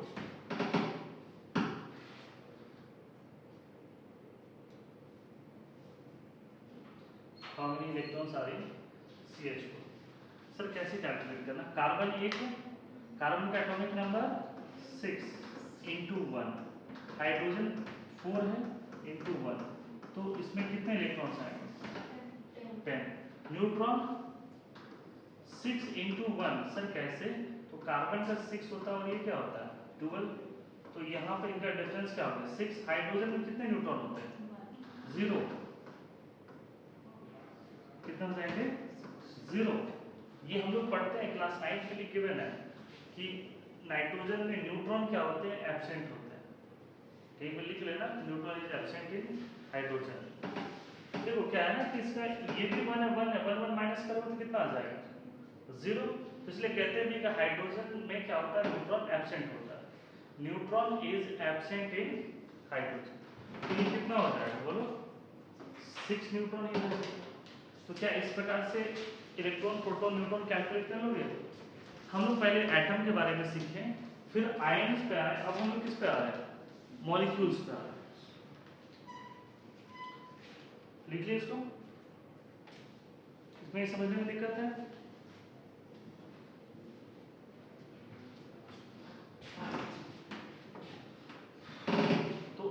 how many electrons are in CH4? Sir कैसे कैलकुलेट करना? कार्बन 1 है, कार्बन का एटॉमिक नंबर 6 इंटू 1, हाइड्रोजन 4 है इंटू 1, तो इसमें कितने इलेक्ट्रॉन्स आएंगे? 10। न्यूट्रॉन 6 इंटू 1, सर कैसे? तो कार्बन का 6 होता है और ये क्या होता है? 12। तो यहाँ पे इनका डिफरेंस क्या होता है? 6। हाइड्रोजन में कितने न्यूट्रॉन होते हैं? 0। कितना हो जाएंगे? 0। ये हम लोग पढ़ते हैं क्लास 9 के लिए गिवन है कि नाइट्रोजन में न्यूट्रॉन क्या होते हैं? एब्सेंट होते हैं। ठीक है, लिख लेना, neutron is absent in hydrogen. देखो क्या है ना कि इसका ये भी 1 है, 1 है, 1 1 माइनस करोगे तो कितना आ जाएगा? 0। तो इसलिए कहते हैं कि हाइड्रोजन में क्या होता है? न्यूट्रॉन एब्सेंट होता है। Neutron is absent in hydrogen. तो ये कितना हो जाएगा बोलो? 6 न्यूट्रॉन ही हो जाएगा। तो क्या इस प्रकार से इलेक्ट्रॉन, प्रोटॉन, न्यूट्रॉन कैलकुलेट कर लोगे? हम लोग पहले एटम के बारे में सीखें, फिर आयंस पे आए, अब हम लोग किस पे आ रहे हैं? मॉलिक्यूल्स पे आ रहे हैं। लिख लिया इसको, इसमें समझने में दिक्कत है? तो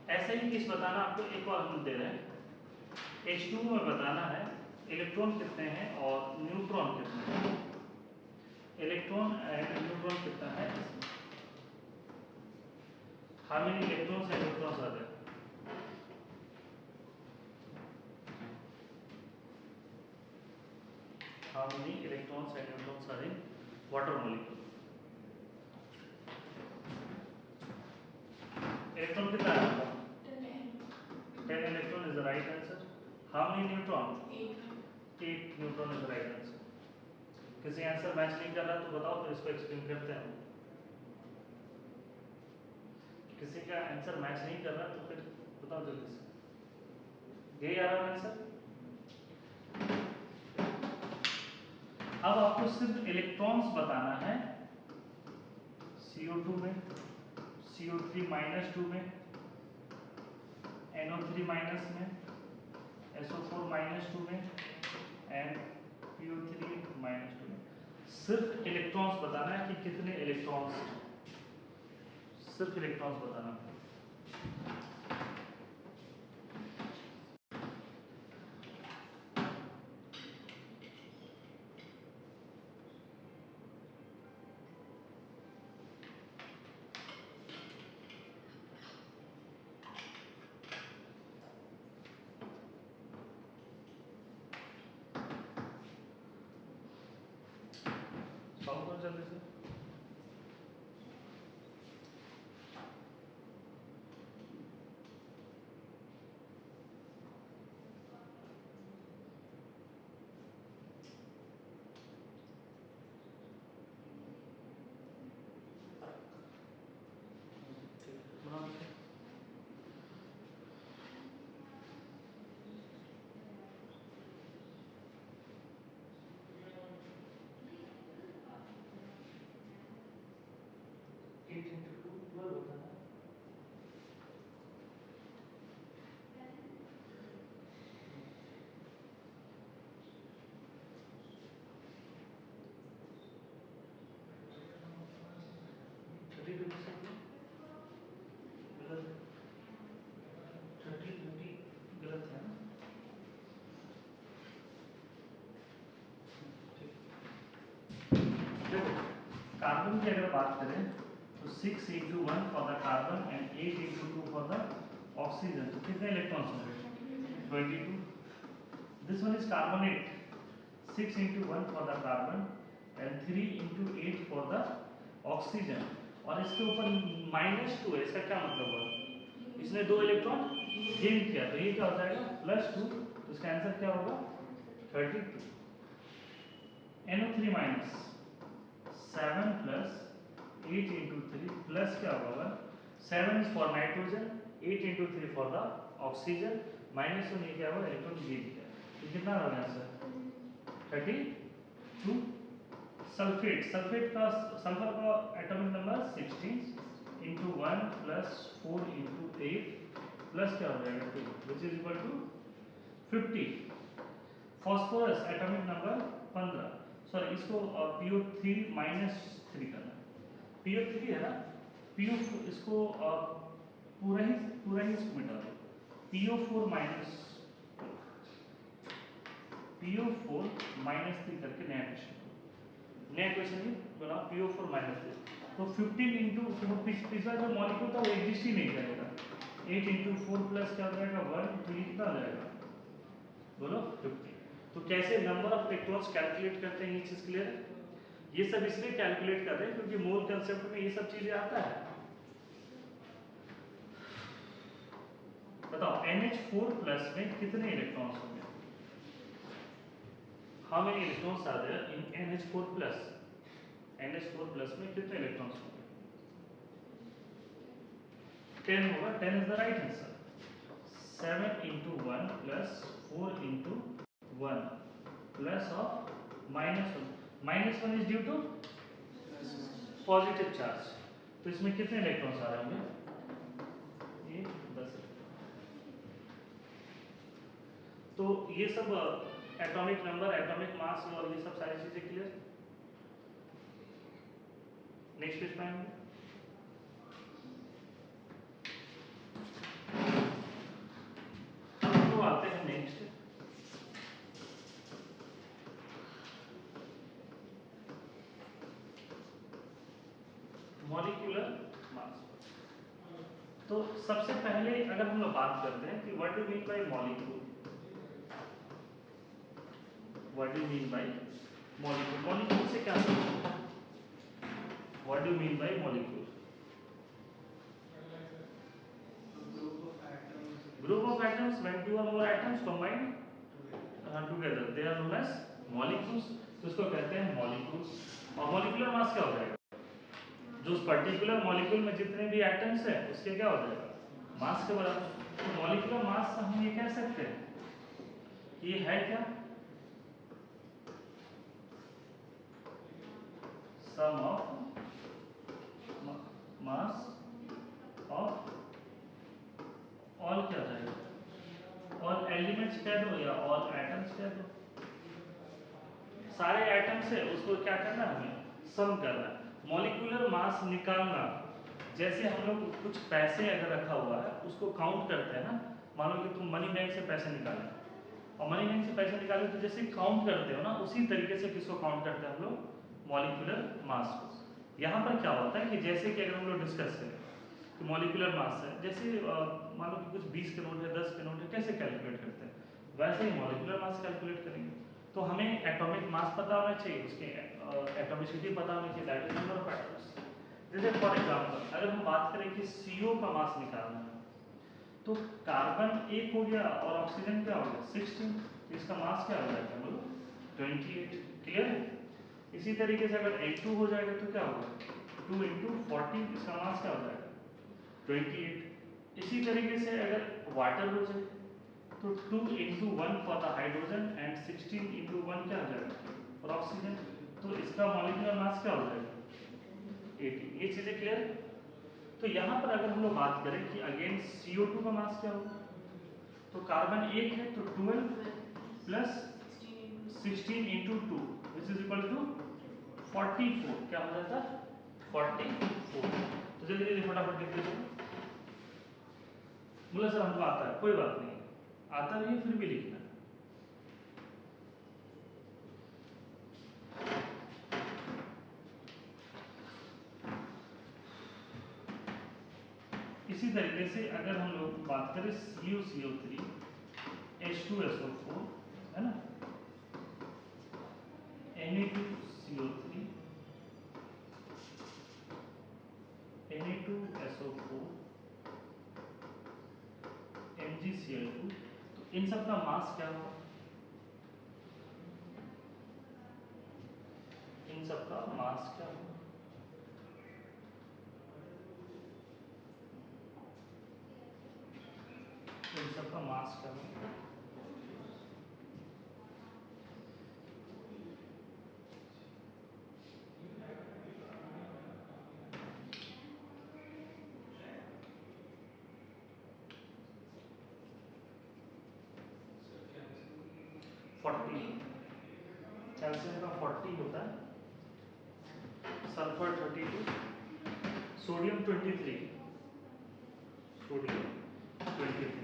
ऐसा ही केस बताना आपको, एक और हम दे रहे हैं। H2 में बताना है इलेक्ट्रॉन कितने हैं और न्यूट्रॉन कितने हैं। इलेक्ट्रॉन एंड न्यूट्रॉन कितना है? How many electrons and neutrons are there? how many electrons and neutrons are in water molecule. Electron कितना है? 10 electron is the right answer. How many neutron? 8 neutron is the right answer. किसी आंसर मैच नहीं कर रहा तो बताओ, फिर इसको एक्सप्लेन करते हैं. किसी का आंसर मैच नहीं कर रहा तो फिर बताओ जल्दी से. यही आ रहा है आंसर. अब आपको सिर्फ इलेक्ट्रॉन्स बताना है. CO2 में, CO3 -2 में, NO3 माइनस में, SO4 -2 में एंड PO3 -2 में. सिर्फ इलेक्ट्रॉन्स बताना है कि कितने इलेक्ट्रॉन्स, सिर्फ इलेक्ट्रॉन्स बताना है. सॉल्व करो जल्दी से. बना दो. एट इंटू टू 12 होता है. थर्टी टू गलत है. 30 गलत है ना. देखो कार्बन की अगर बात करें तो 6 into 1 for the carbon and 8 into 2 for the oxygen. तो कितने इलेक्ट्रॉन्स होंगे? 22. This one is carbonate. 6 into 1 for the carbon and 3 into 8 for the oxygen. और इसके ऊपर -2 है. इसका क्या मतलब हुआ? इसने 2 इलेक्ट्रॉन गेन किया. तो ये क्या हो जाएगा? +2. तो इसका आंसर क्या होगा? 32. NO3 minus 7 plus 8 into 3 plus क्या होगा? 7 is for nitrogen, 8 into 3 for the oxygen, -1 ये क्या हुआ? इलेक्ट्रॉन गेन किया. तो कितना होगा आंसर? 32. सल्फेट, सल्फर का atomic number 16 into 1 plus 4 into 8 plus क्या हो जाएगा? 2 which is equal to 50. Phosphorus atomic number 15. Sorry इसको PO3 -3 करना. PO3 है ना, PO इसको पूरा ही इसको मिटा दो. PO4 -3 करके नया क्वेश्चन ही बनाओ. PO4 -3. तो 15 इंटू पिछला जो मॉलिक्यूल था वो एग्जिस्ट ही नहीं करेगा. 8 इंटू 4 प्लस क्या हो जाएगा? 1. तो ये कितना हो जाएगा? बोलो 50. तो कैसे नंबर ऑफ इलेक्ट्रॉन्स कैलकुलेट करते हैं, ये चीज क्लियर है? ये सब इसलिए कैलकुलेट कर रहे हैं क्योंकि मोल कंसेप्ट में ये सब चीजें आता है. बताओ NH4 प्लस में कितने इलेक्ट्रॉन्स होंगे? How many electrons are there in NH4 plus? NH4 plus में कितने इलेक्ट्रॉन्स होंगे? 10 होगा. 10 is the right answer. 7 into 1 plus 4 into 1 plus of -1. -1 is due to positive charge. तो इसमें कितने इलेक्ट्रॉन्स आ रहे होंगे? ये 10 इलेक्ट्रॉन. तो ये सब एटॉमिक नंबर, एटॉमिक मास और ये सब सारी चीजें क्लियर. नेक्स्ट पेज पे आएंगे. अब तो आते हैं नेक्स्ट. Molecular mass. तो सबसे पहले अगर हम लोग बात करते हैं कि what do mean bye molecule, what do mean bye molecule, molecule से क्या समझते हैं? What do you mean by molecule? group of atoms Group of atoms when two or more atoms combine together. together they are known as molecules. तो इसको कहते हैं molecules. और molecular mass क्या हो जाएगा? जो उस पर्टिकुलर मॉलिक्यूल में जितने भी एटम्स है उसके क्या हो जाएगा? मास के बराबर. तो मॉलिक्यूलर मास से हम ये कह सकते हैं ये है क्या? सम ऑफ मास ऑफ ऑल क्या हो जाएगा? ऑल एलिमेंट्स कह दो या ऑल एटम्स कह दो. सारे एटम्स है उसको क्या करना है? हमें सम करना है. मॉलिक्यूलर मास निकालना, जैसे हम लोग कुछ पैसे अगर रखा हुआ है उसको काउंट करते हैं ना. मान लो कि तुम मनी बैंक से पैसे निकाले और मनी बैंक से पैसे निकाले तो जैसे काउंट करते हो ना उसी तरीके से किसको काउंट करते हैं हम लोग? मॉलिक्यूलर मास को. यहाँ पर क्या होता है कि जैसे कि अगर हम लोग डिस्कस करें कि मॉलिक्यूलर मास है, जैसे मान लो कि कुछ 20 के नोट है, 10 के नोट है, कैसे कैलकुलेट करते हैं वैसे ही मॉलिक्यूलर मास कैलकुलेट करेंगे. तो हमें एटॉमिक मास पता होना चाहिए, उसके एटॉमिसिटी पता होनी चाहिए, that is number of atoms. जैसे फॉर एग्जांपल अगर हम बात करें कि CO का मास निकालना है तो कार्बन 1 हो गया और ऑक्सीजन क्या हो गया? 16. तो इसका मास क्या हो जाएगा? बोलो 28. क्लियर है? इसी तरीके से अगर H2 हो जाएगा तो क्या होगा? 2 × 40. इसका मास क्या हो जाएगा? 28. इसी तरीके से अगर वाटर हो जाए तो 2 × 1 फॉर द हाइड्रोजन एंड 16 × 1 क्या हो जाएगा? For oxygen. तो इसका मॉलिक्यूलर मास क्या हो जाएगा? 18. ये चीजें क्लियर है? तो यहाँ पर अगर हम लोग बात करें कि अगेन CO2 का मास क्या होगा तो कार्बन 1 है तो 12 plus 16 × 2 which is equal to 44. क्या हो जाता है? 44. तो जल्दी जल्दी फटाफट लिख दीजिए. बोला सर हमको आता है. कोई बात नहीं, आता भी है फिर भी लिखना है. इसी तरीके से अगर हम लोग बात करें CuCO3 H2SO4 है ना, Na2CO3 Na2SO4 MgCl2. तो इन सब का मास क्या होगा? इन सब का मास क्या होगा? इन सब का मास क्या होगा? फोर्टी. कैल्शियम का 40 होता है, सल्फर 32, सोडियम 23. सोडियम 23.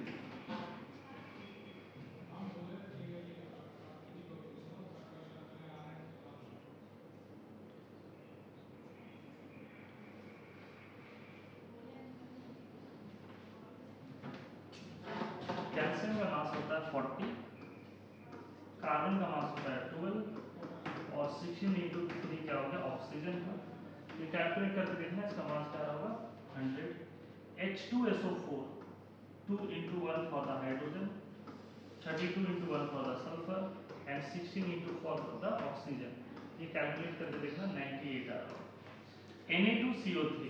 कैल्शियम का मास होता है 40, कार्बन का मास होता है 12 और 16 × 3 क्या हो गया? ऑक्सीजन का. ये कैलकुलेट करके देखना इसका मास क्या होगा? 100. H2SO4 2 × 1 for the hydrogen, 32 × 1 for the sulphur and 16 × 4 for the oxygen. ये कैलकुलेट करके देखना 98 आ रहा है. Na2CO3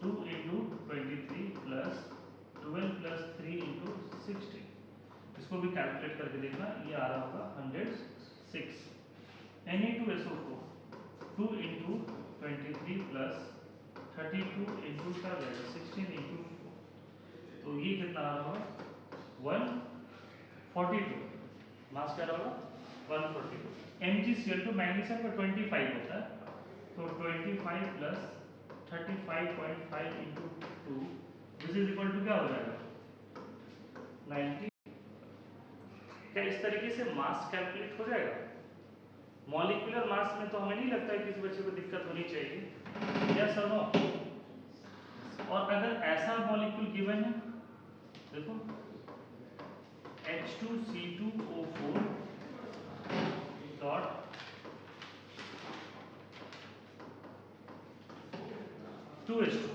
2 × 23 plus 12 plus 3 × 16. इसको भी कैलकुलेट करके देखना, ये आ रहा होगा 106. Na2SO4 2 × 23 प्लस 32 × क्या हो जाएगा? 16 × 4. तो ये कितना आ रहा होगा? 142. मास क्या रहा होगा? 142. MgCl2 मैग्नीशियम का 25 होता है तो 25 plus 35.5 × 2 this is equal to क्या हो जाएगा? 90. क्या इस तरीके से मास कैलकुलेट हो जाएगा? मॉलिक्यूलर मास में तो हमें नहीं लगता है किसी बच्चे को दिक्कत होनी चाहिए. यस और नो? और अगर ऐसा मॉलिक्यूल गिवन है, देखो H2C2O4 डॉट 2H2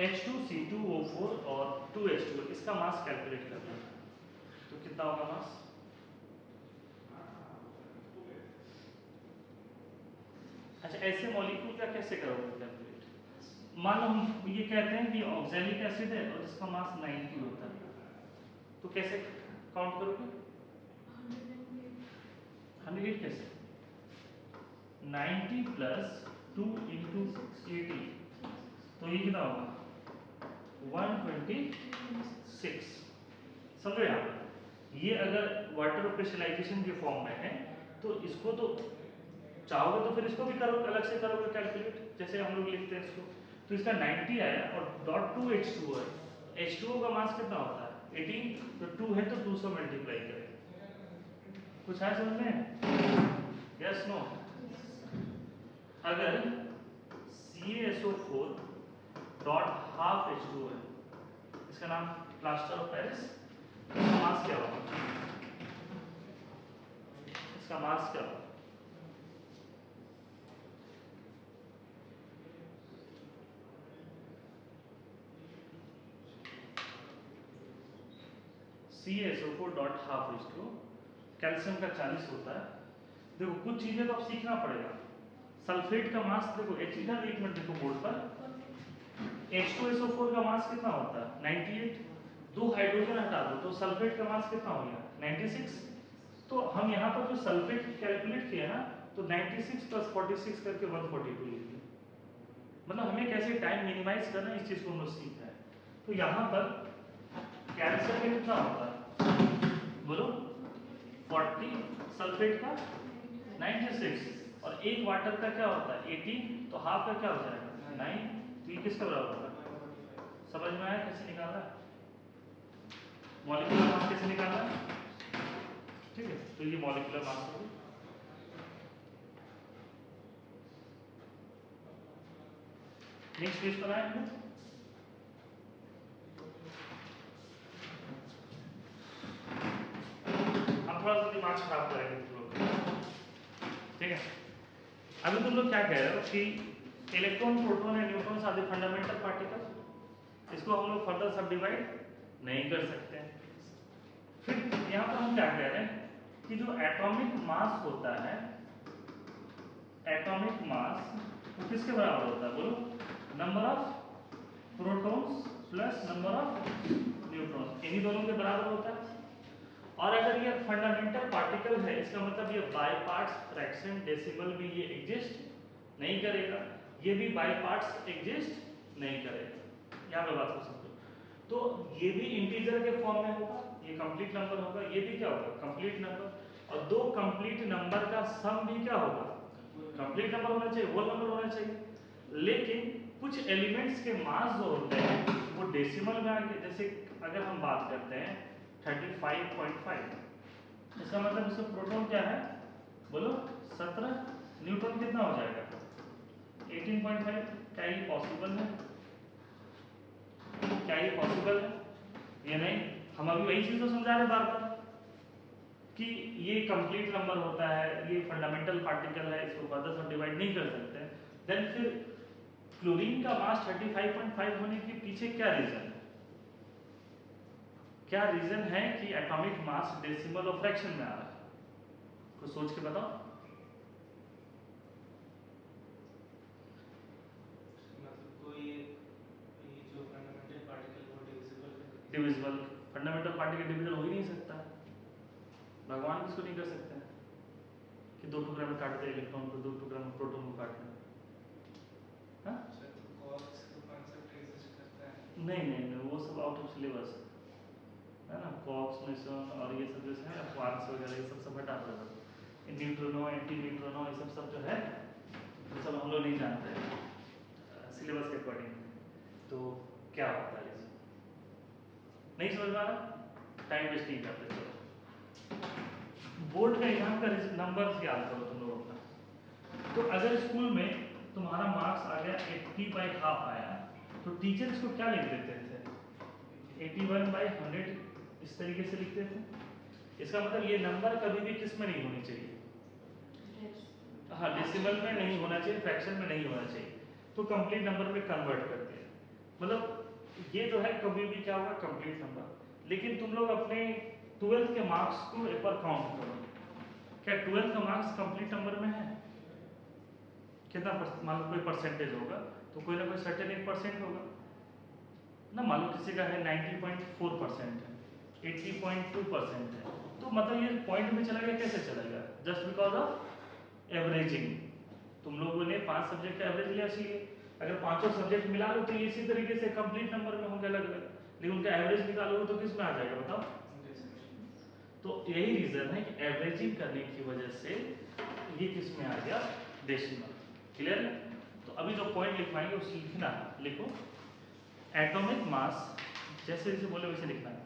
H2C2O4 और 2H2 इसका मास कैलकुलेट करना है। तो कितना होगा मास? अच्छा, ऐसे मॉलिक्यूल का कैसे करोगे कैलकुलेट? मान लो हम ये कहते हैं कि ऑक्सैलिक एसिड है और इसका मास 90 होता है, तो कैसे काउंट करोगे? 108 कैसे? 90 प्लस 2 इंटू 80, तो ये कितना होगा? 126। समझो यहाँ पर, ये अगर वाटर क्रिस्टलाइजेशन के फॉर्म में है तो इसको तो चाहोगे तो फिर इसको भी करोगे, अलग से करोगे कैलकुलेट, जैसे हम लोग लिखते हैं इसको। तो इसका 90 आया और डॉट 2 H2O है। H2O का मास कितना होता है? 18, तो 2 है तो 200 मल्टीप्लाई करें। कुछ है समझ में? Yes no? अगर CaSO4 डॉट हाफ H2O है, इसका नाम प्लास्टर ऑफ पेरिस, इसका मास क्या होगा? इसका मास क्या होगा? CaSO4 dot half H2O, calcium का 40 होता है। देखो कुछ चीजें तो अब सीखना पड़ेगा। सल्फेट का मास देखो, इधर एक मिनट देखो बोर्ड पर, H2SO4 का मास कितना होता है? 98। दो हाइड्रोजन हटा दो तो सल्फेट का मास कितना हो गया? 96। तो हम यहाँ पर जो सल्फेट कैलकुलेट किया ना, तो 96 प्लस 46 करके 142 लिख दिया। मतलब हमें कैसे टाइम मिनिमाइज करना है, इस चीज को हम लोग सीख रहे हैं। तो यहाँ पर कैल्शियम का कितना होता है बोलो? 40, सल्फेट का 96 और एक वाटर का क्या होता है? 18, तो हाफ का क्या हो जाएगा? 9। तो ये किसका बराबर होगा? समझ में आया कैसे निकालना है? मॉलिक्यूलर मास कैसे निकालना है? ठीक है, तो ये मॉलिक्यूलर मास होगी। नेक्स्ट पेज पर आए हम लोग। हम थोड़ा सा दिमाग खराब करेंगे तुम लोग, ठीक है? अभी तुम लोग क्या कह रहे हो कि electron, proton and neutrons are the fundamental particle, इसको हम लोग फर्दर सब डिवाइड नहीं कर सकते हैं। फिर यहाँ पर हम क्या कह रहे हैं कि जो एटॉमिक मास होता है, एटॉमिक मास वो किसके बराबर होता है बोलो? Number of protons plus number of neutrons, इन्हीं दोनों के बराबर होता है। और अगर ये फंडामेंटल पार्टिकल है, इसका मतलब ये बाय पार्ट्स, फ्रैक्शन, डेसिमल में ये एग्जिस्ट नहीं करेगा, ये भी बाय पार्ट्स एग्जिस्ट नहीं करेगा। यहाँ पे बात को समझो। तो ये भी इंटीजर के फॉर्म में होगा, ये कंप्लीट नंबर होगा, ये भी क्या होगा? Complete number. और दो कंप्लीट नंबर का सम भी क्या होगा? कंप्लीट नंबर होना चाहिए, होल नंबर होना चाहिए। लेकिन कुछ एलिमेंट्स के मास जो होते हैं वो डेसिमल में आके, जैसे अगर हम बात करते हैं 35.5, इसका मतलब इसका प्रोटॉन क्या है बोलो? 17, न्यूट्रॉन कितना हो जाएगा? 18.5। क्या ये पॉसिबल है? क्या ये पॉसिबल है? ये नहीं। हम अभी वही चीज तो समझा रहे बार बार कि ये कंप्लीट नंबर होता है, ये फंडामेंटल पार्टिकल है, इसको फर्दर सब डिवाइड नहीं कर सकते। देन फिर क्लोरीन का मास 35.5 होने के पीछे क्या रीजन है? क्या रीजन है कि एटॉमिक मास डेसिमल और फ्रैक्शन में आ रहा है? कुछ सोच के बताओ। मतलब कोई ये जो फंडामेंटल पार्टिकल वो डिविजिबल, फंडामेंटल पार्टिकल डिविजन हो ही नहीं सकता। भगवान भी इसको नहीं कर सकते हैं कि दो टुकड़ा में काट दे इलेक्ट्रॉन को, दो टुकड़ा में प्रोटॉन को काट दे। हाँ? नहीं नहीं नहीं, वो सब आउट ऑफ सिलेबस है ना। कॉक्स मेसन और ये सब जैसे है ना, क्वार्क्स वगैरह, ये सब हटा दो। न्यूट्रिनो, एंटी न्यूट्रिनो, ये सब जो है वो सब हम लोग नहीं जानते हैं सिलेबस के अकॉर्डिंग। तो क्या होता है ये नहीं समझ में आ रहा, टाइम वेस्ट नहीं करते। चलो बोर्ड का एग्जाम का नंबर याद करो तुम लोग अपना। तो अगर स्कूल में तुम्हारा मार्क्स आ गया 80/1/2 आया, तो टीचर इसको क्या लिख देते थे? 81/100 इस तरीके से लिखते थे। इसका मतलब ये नंबर कभी भी किस में नहीं होनी चाहिए? हाँ, डेसिमल में नहीं होना चाहिए, फ्रैक्शन में नहीं होना चाहिए। तो कंप्लीट नंबर में कन्वर्ट कर दिया। मतलब ये जो है कभी भी क्या होगा कंप्लीट नंबर। लेकिन तुम लोग अपने 12th के मार्क्स को एक बार काउंट करो, क्या 12th का मार्क्स कंप्लीट नंबर में है? कितना मान लो कोई परसेंटेज होगा तो कोई ना कोई सर्टेन एक परसेंट होगा ना। मान लो किसी का है 90.4% है, 80.2% है, तो मतलब ये पॉइंट में चला गया, कैसे चलेगा? Just because of averaging. तुम लोगों ने 5 सब्जेक्ट का एवरेज लिया, इसलिए अगर पांचों सब्जेक्ट मिला लो तो ये इसी तरीके से कंप्लीट नंबर में होंगे अलग अलग, लेकिन उनका एवरेज निकालोगे तो किस में आ जाएगा बताओ? तो यही रीजन है कि एवरेजिंग करने की वजह से ये किस में आ गया? डेसिमल। क्लियर है? तो अभी जो पॉइंट लिखवाएंगे उसे लिखना, लिखो एटॉमिक मास, जैसे जैसे बोले वैसे लिखना है।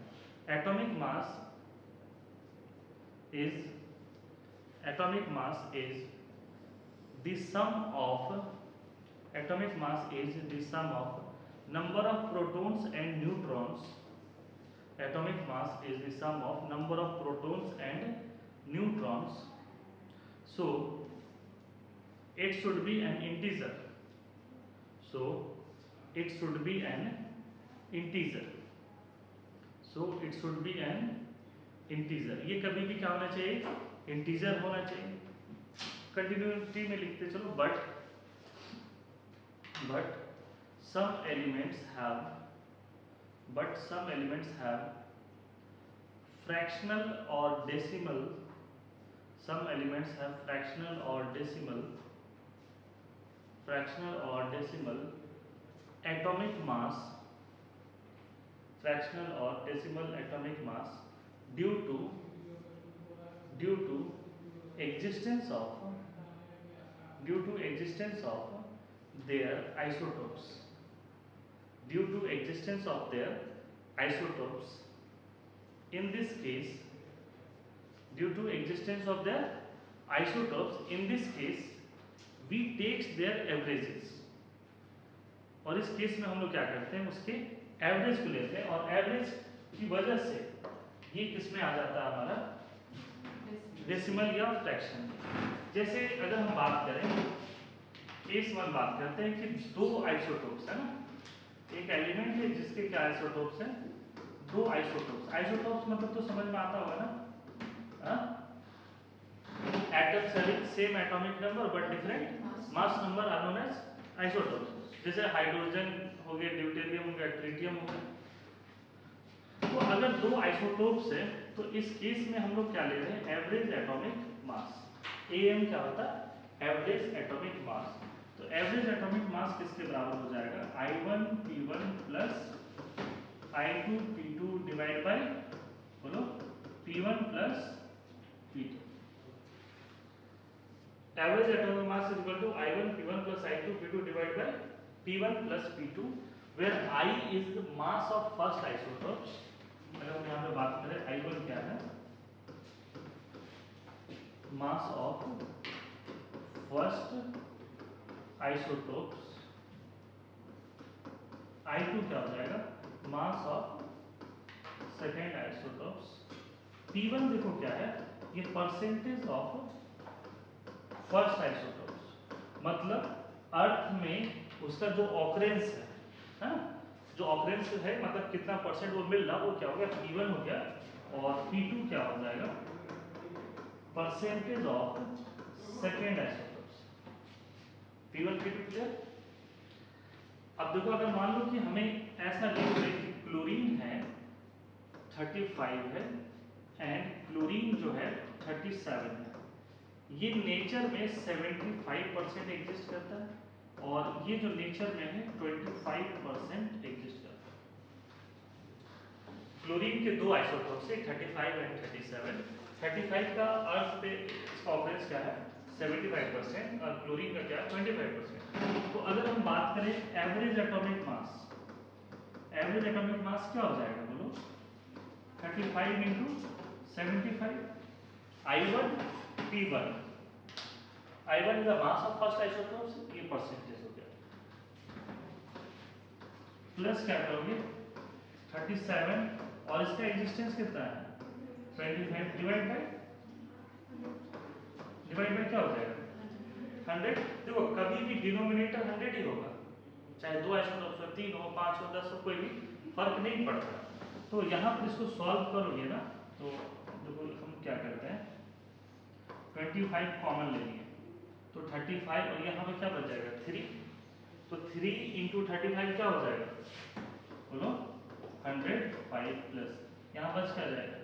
Atomic mass is the sum of atomic mass is the sum of number of protons and neutrons. Atomic mass is the sum of number of protons and neutrons. So it should be an integer. So it should be an integer. So it should be an integer. ये कभी भी क्या होना चाहिए? इंटीजर होना चाहिए। कंटिन्यूटी में लिखते चलो, but some elements have fractional or decimal, some elements have fractional or decimal atomic mass, fractional or decimal atomic mass due to existence of their isotopes. Due to existence of their isotopes. In this case, due to existence of their isotopes, in this case, we takes their averages. और इस केस में हम लोग क्या करते हैं? उसके एवरेज को लेते हैं, और एवरेज की वजह से ये किस में आ जाता है हमारा? डेसिमल या फ्रैक्शन। जैसे अगर हम बात करें, केस 1 बात करते हैं कि 2 आइसोटोप्स है ना, एक एलिमेंट है जिसके क्या आइसोटोप्स हैं? 2 आइसोटोप्स। आइसोटोप्स मतलब तो समझ में आता होगा ना, atoms having same atomic number but different mass number are known as isotopes. जैसे हाइड्रोजन हो गया, ड्यूटेरियम हो गया, ट्रिटियम हो गया। तो अगर 2 आइसोटोप्स है तो इस केस में हम लोग क्या ले रहे हैं? Average atomic mass. एएम क्या होता है? एवरेज एटॉमिक मास। तो एवरेज एटॉमिक मास किसके बराबर हो जाएगा? I1P1 plus I2P2 divide by, बोलो, P1 plus P2। Average atomic mass is equal to I1P1 plus I2P2 divide by P1 plus P2, where I is the mass of first isotopes। अगर हम यहाँ पे बात करें I1 क्या है? Mass of first isotopes. I2 क्या हो जाएगा? Mass of second isotopes. P1 देखो क्या है? ये परसेंटेज ऑफ फर्स्ट आइसोटोप्स, मतलब अर्थ में उसका जो ऑकरेंस है, जो ऑकरेंस है मतलब कितना परसेंट वो मिल रहा, वो क्या हो गया? P1 हो गया। और P2 क्या हो जाएगा? Percentage of second isotopes. P1 P2 clear? अब देखो, अगर मान लो कि हमें ऐसा लिख रहे कि क्लोरीन है 35 है एंड क्लोरीन जो है 37 है, ये नेचर में 75% एग्जिस्ट करता है, और ये जो नेचर में है 25% एग्जिस्ट करता है। क्लोरीन के 2 आइसोटोप्स है 35 एंड 37। 35 का अर्थ पे इसका ऑकरेंस क्या है? 75%, और क्लोरीन का क्या है? 25%। तो अगर हम बात करें एवरेज एटॉमिक मास, एवरेज एटॉमिक मास क्या हो जाएगा बोलो? 35 into 75। I1P1, I1 is the mass of first isotopes, ये परसेंटेज हो गया, प्लस क्या करोगे? 37, और इसका एग्जिस्टेंस कितना है? 25 डिवाइड बाय क्या हो जाएगा? 100। देखो कभी भी डिनोमिनेटर 100 ही होगा, चाहे 2 आइसोटॉप्स हो, 3 हो, 5 हो, 10 हो, कोई भी फर्क नहीं पड़ता। तो यहाँ पर इसको सॉल्व करोगे ना, तो देखो हम क्या करते हैं, 25 कॉमन लेंगे तो 35, और यहाँ पे क्या बच जाएगा 3, तो 3 इंटू 35 क्या हो जाएगा, बोलो 105 प्लस यहाँ बच क्या जाएगा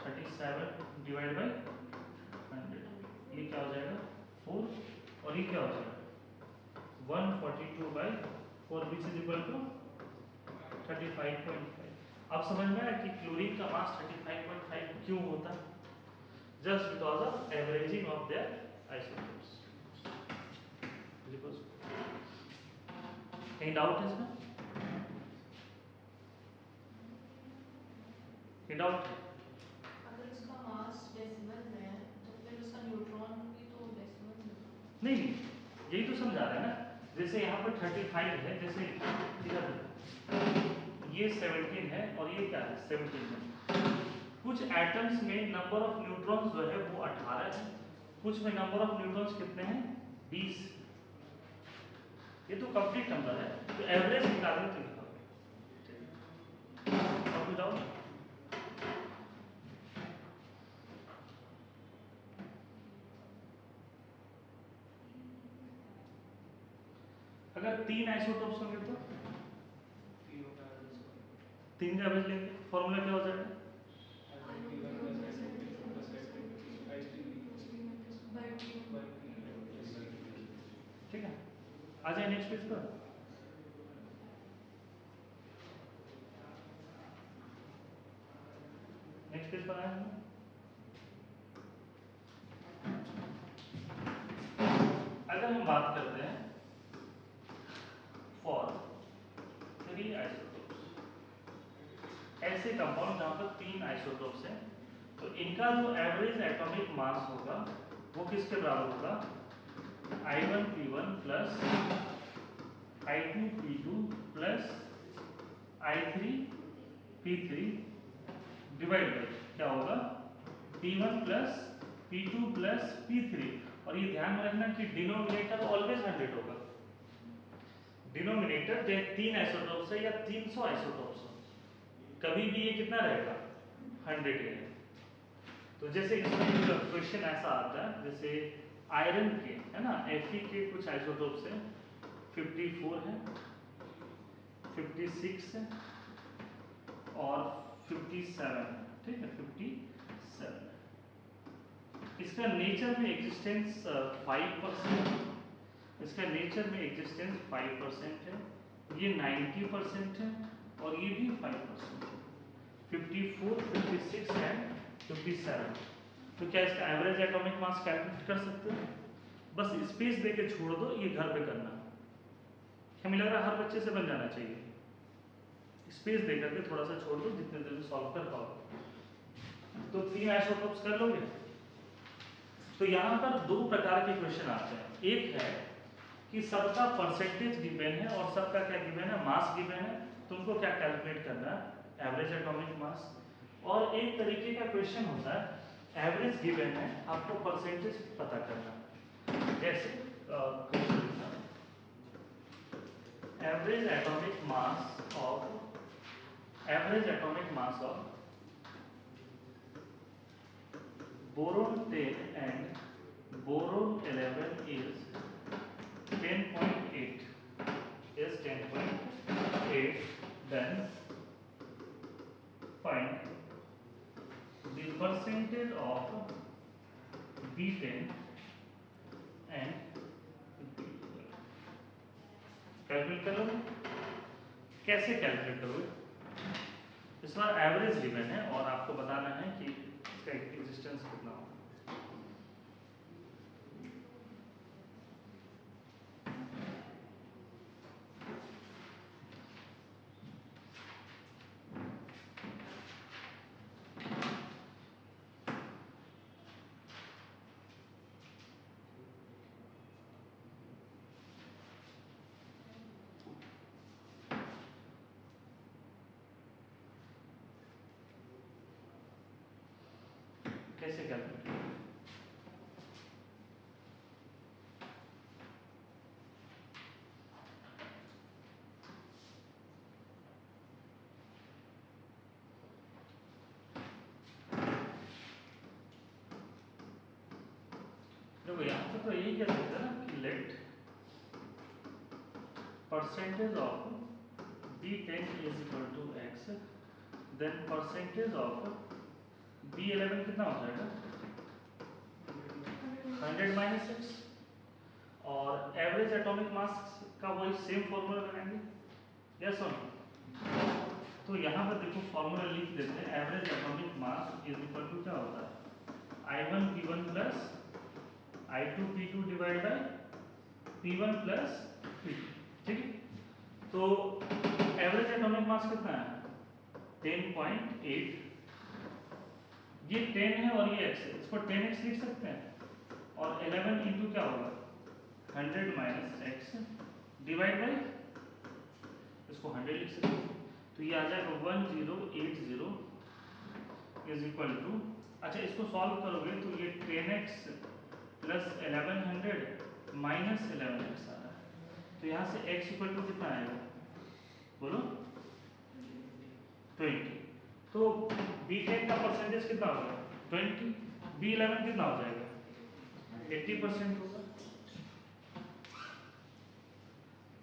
37 डिवाइड बाई 100, ये क्या हो जाएगा 4, और ये क्या हो जाएगा 142 by 4 which is equal to 35.5। अब समझ में आया कि क्लोरीन का मास 35.5 क्यों होता है, just because of averaging of their isotopes. कहीं डाउट है इसमें, कहीं डाउट है? अगर उसका मास डेसिमल में है तो फिर उसका न्यूट्रॉन भी तो डेसिमल में होगा। नहीं नहीं, यही तो समझा रहे हैं ना, जैसे यहाँ पर 35 है, जैसे इधर ये 17 है और ये क्या है 17 है। कुछ एटम्स में नंबर ऑफ न्यूट्रॉन्स जो है वो 18 है, कुछ में नंबर ऑफ न्यूट्रॉन्स कितने हैं 20। ये तो कंप्लीट नंबर है, तो एवरेज निकालने तो लिखा और कोई डाउट? अगर 3 आइसोटोप्स होंगे तो तीनों का एवरेज करो। 3 का एवरेज लेंगे, फॉर्मूला क्या हो जाएगा P1 plus SN2 plus SN2 H2 by P1 by P1 plus C2। ठीक है। आ जाए नेक्स्ट पेज पर। नेक्स्ट पेज पर आए हम। अगर हम बात करते हैं फॉर 3 आइसोटोप्स, ऐसे कंपाउंड जहां पर 3 आइसोटोप्स हैं, तो इनका जो एवरेज एटॉमिक मास होगा वो किसके बराबर होगा, I1P1 plus I2P2 plus I3P3 divide by क्या होगा P1 plus P2 plus P3। और ये ध्यान में रखना कि डिनोमिनेटर ऑलवेज 100 होगा। डिनोमिनेटर चाहे 3 आइसोटोप्स है या 300 आइसोटोप्स हो, कभी भी ये कितना रहेगा 100 ही रहेगा। तो जैसे इसमें एक क्वेश्चन ऐसा आता है, जैसे आयरन के है ना Fe के कुछ आइसोटोप्स हैं 54 है, 56 है और 57 है, ठीक है 57 है। इसका नेचर में एग्जिस्टेंस 5%, इसका नेचर में एग्जिस्टेंस 5% है, ये 90% है और ये भी 5% है, 54, 56 एंड 57। तो क्या इसका एवरेज एटॉमिक मास कैलकुलेट कर सकते हो? बस स्पेस देके छोड़ दो, ये घर पे करना। हमें लग रहा है हर बच्चे से बन जाना चाहिए। स्पेस दे करके थोड़ा सा छोड़ दो, जितने देर में सॉल्व कर पाओ। तो 3 आइसोटोप्स कर लोगे। तो यहाँ पर 2 प्रकार के क्वेश्चन आते हैं, एक है कि सबका परसेंटेज गिवन है और सबका क्या गिवन है मास गिवन है, तुमको क्या कैलकुलेट करना है एवरेज एटॉमिक मास। और एक तरीके का क्वेश्चन होता है एवरेज गिवन है, आपको परसेंटेज पता करना है। जैसे average atomic mass of boron 10 and boron 11 is 10.8, is 10.8, then find the percentage of B10 and B12। Calculate कर लोगे? कैसे कैलकुलेट करोगे? इस बार एवरेज गिवन है और आपको बताना है कि इसका एग्जिस्टेंस कितना होगा। कैसे कैलकुलेट करोगे? तो यही कह सकते हैं ना कि let percentage of B10 is equal to x, then percentage of B11 कितना हो जाएगा 100 माइनस x, और एवरेज एटॉमिक मास का वही सेम फॉर्मूला लगाएंगे, यस और नो। तो यहाँ पर देखो फॉर्मूला लिख देते हैं, average atomic mass is equal to क्या होता है I1 P1 plus I2 P2 divide by P1 plus P2, ठीक है। तो एवरेज एटॉमिक मास कितना है 10.8, ये 10 है और ये x है, इसको 10x लिख सकते हैं, और 11 इंटू क्या होगा 100 माइनस x डिवाइड बाय, इसको 100 लिख सकते हैं, तो ये आ जाएगा 1080 इज इक्वल टू, अच्छा इसको सॉल्व करोगे तो ये 10x प्लस 1100 माइनस 11x आ रहा है, तो यहाँ से x इक्वल टू कितना आएगा बोलो 20। तो B10 का परसेंटेज कितना होगा 20, B11 कितना हो जाएगा 80% होगा।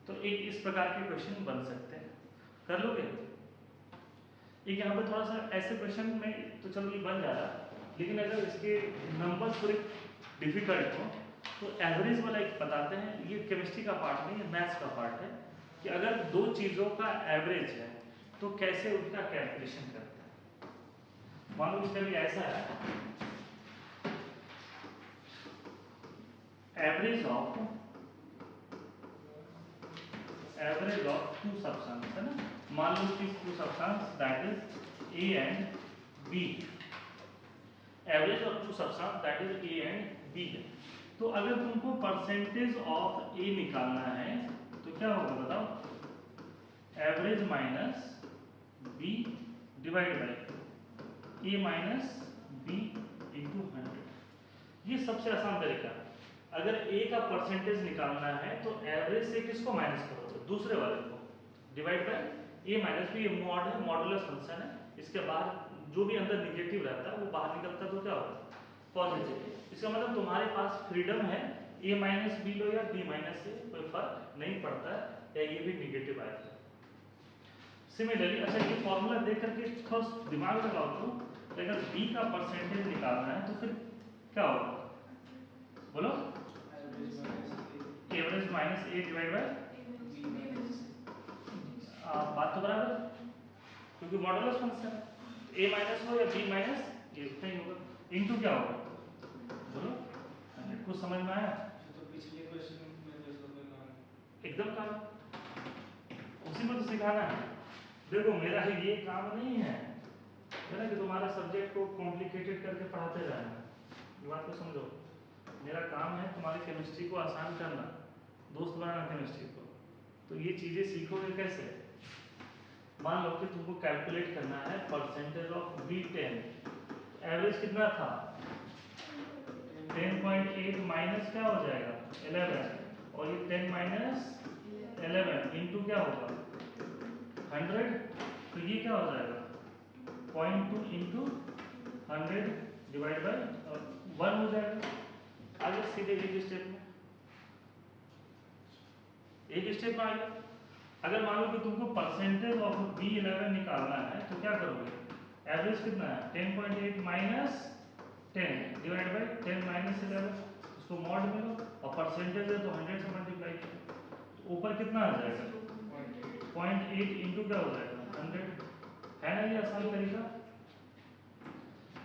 तो एक इस प्रकार के क्वेश्चन बन सकते हैं, कर लोगे। एक यहाँ पे थोड़ा सा ऐसे क्वेश्चन में तो चलो ये बन जा रहा है, लेकिन अगर इसके नंबर्स थोड़े डिफिकल्ट हो तो एवरेज वाला एक बताते हैं, ये केमिस्ट्री का पार्ट नहीं, ये मैथ्स का पार्ट है, कि अगर दो चीज़ों का एवरेज है तो कैसे उसका कैलकुलेशन करते हैं। मान लो इसका भी ऐसा है, एवरेज ऑफ टू सब्सटेंस है ना, मान लो कि two substance that is A and B, average of two substance that is A and B है। तो अगर तुमको परसेंटेज ऑफ ए निकालना है तो क्या होगा बताओ, average minus B divide by A minus B into 100। ये सबसे आसान तरीका। अगर ए का परसेंटेज निकालना है तो एवरेज से किसको माइनस करोगे, दूसरे वाले को, divide by A minus B, ये मॉड है, मॉडुलस फंक्शन है, इसके बाहर जो भी अंदर निगेटिव रहता है वो बाहर निकलता है तो क्या होगा पॉजिटिव। इसका मतलब तुम्हारे पास फ्रीडम है, ए माइनस बी लो या बी माइनस ए, कोई फर्क नहीं पड़ता है, या ये भी निगेटिव आएगा। सिमिलरली अच्छा ये फॉर्मूला देख करके थोड़ा दिमाग लगाओ तो, अगर बी का परसेंटेज निकालना है तो फिर क्या होगा बोलो, average minus A divide by, बात तो बराबर है क्योंकि मॉडुलस फंक्शन है, ए माइनस हो या बी माइनस ये उतना ही होगा, इनटू क्या होगा बोलो, कुछ समझ में आया। तो पिछले क्वेश्चन में जैसा कोई काम एकदम काम, उसी को तो सिखाना है। देखो मेरा ये काम नहीं है ना कि तुम्हारा सब्जेक्ट को कॉम्प्लिकेटेड करके पढ़ाते रहना, ये बात को समझो। मेरा काम है तुम्हारी केमिस्ट्री को आसान करना, दोस्त बनाना केमिस्ट्री को। तो ये चीज़ें सीखोगे कैसे, मान लो कि तुमको कैलकुलेट करना है परसेंटेज ऑफ B10, एवरेज कितना था 10.8 माइनस क्या हो जाएगा 11, और ये 10 माइनस 11 इंटू क्या होगा 100, तो ये क्या हो जाएगा 0.2 इंटू 100 डिवाइड बाय 1 हो जाएगा। आगे सीधे एक स्टेप में, एक स्टेप में आगे। अगर मान लो कि तुमको परसेंटेज ऑफ B11 निकालना है तो क्या करोगे, एवरेज कितना है 10.8 माइनस 10 डिवाइड बाय 10 माइनस 11, उसको मॉड में लो, और परसेंटेज है तो 100 से मल्टीप्लाई करो, तो ऊपर कितना आ जाएगा 0.8 इंटू क्या हो जाएगा 100, है ना ये आसान तरीका।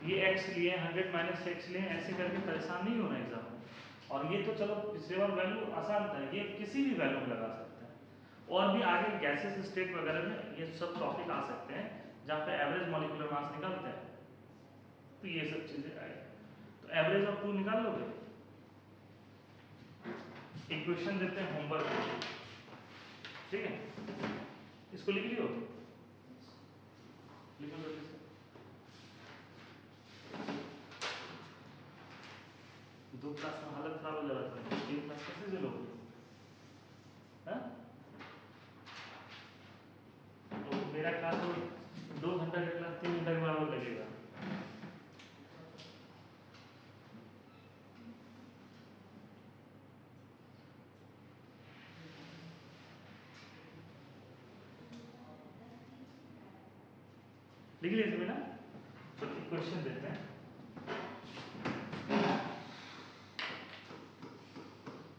ये x लिए 100 माइनस x लिए, ऐसे करके परेशान नहीं होना एग्जाम में। और ये तो चलो पिछले बार वैल्यू आसान था, ये किसी भी वैल्यू में लगा सकते हैं, और भी आगे गैसेस स्टेट वगैरह में ये सब टॉपिक आ सकते हैं जहाँ पे एवरेज मॉलिक्यूलर मास निकालते हैं, तो ये सब चीजें आए। तो एवरेज ऑफ 2 निकाल लोगे। इक्वेशन देते हैं होमवर्क, ठीक है, इसको लिख लियो, लिखो जल्दी से। दो क्लास में हालत खराब हो जा रहा था, तीन क्लास कैसे से लोगे, हाँ? तो मेरा क्लास तो 2 घंटा का क्लास 3 घंटा के बराबर लगेगा। लिख लिया इसमें ना, तो क्वेश्चन देते हैं।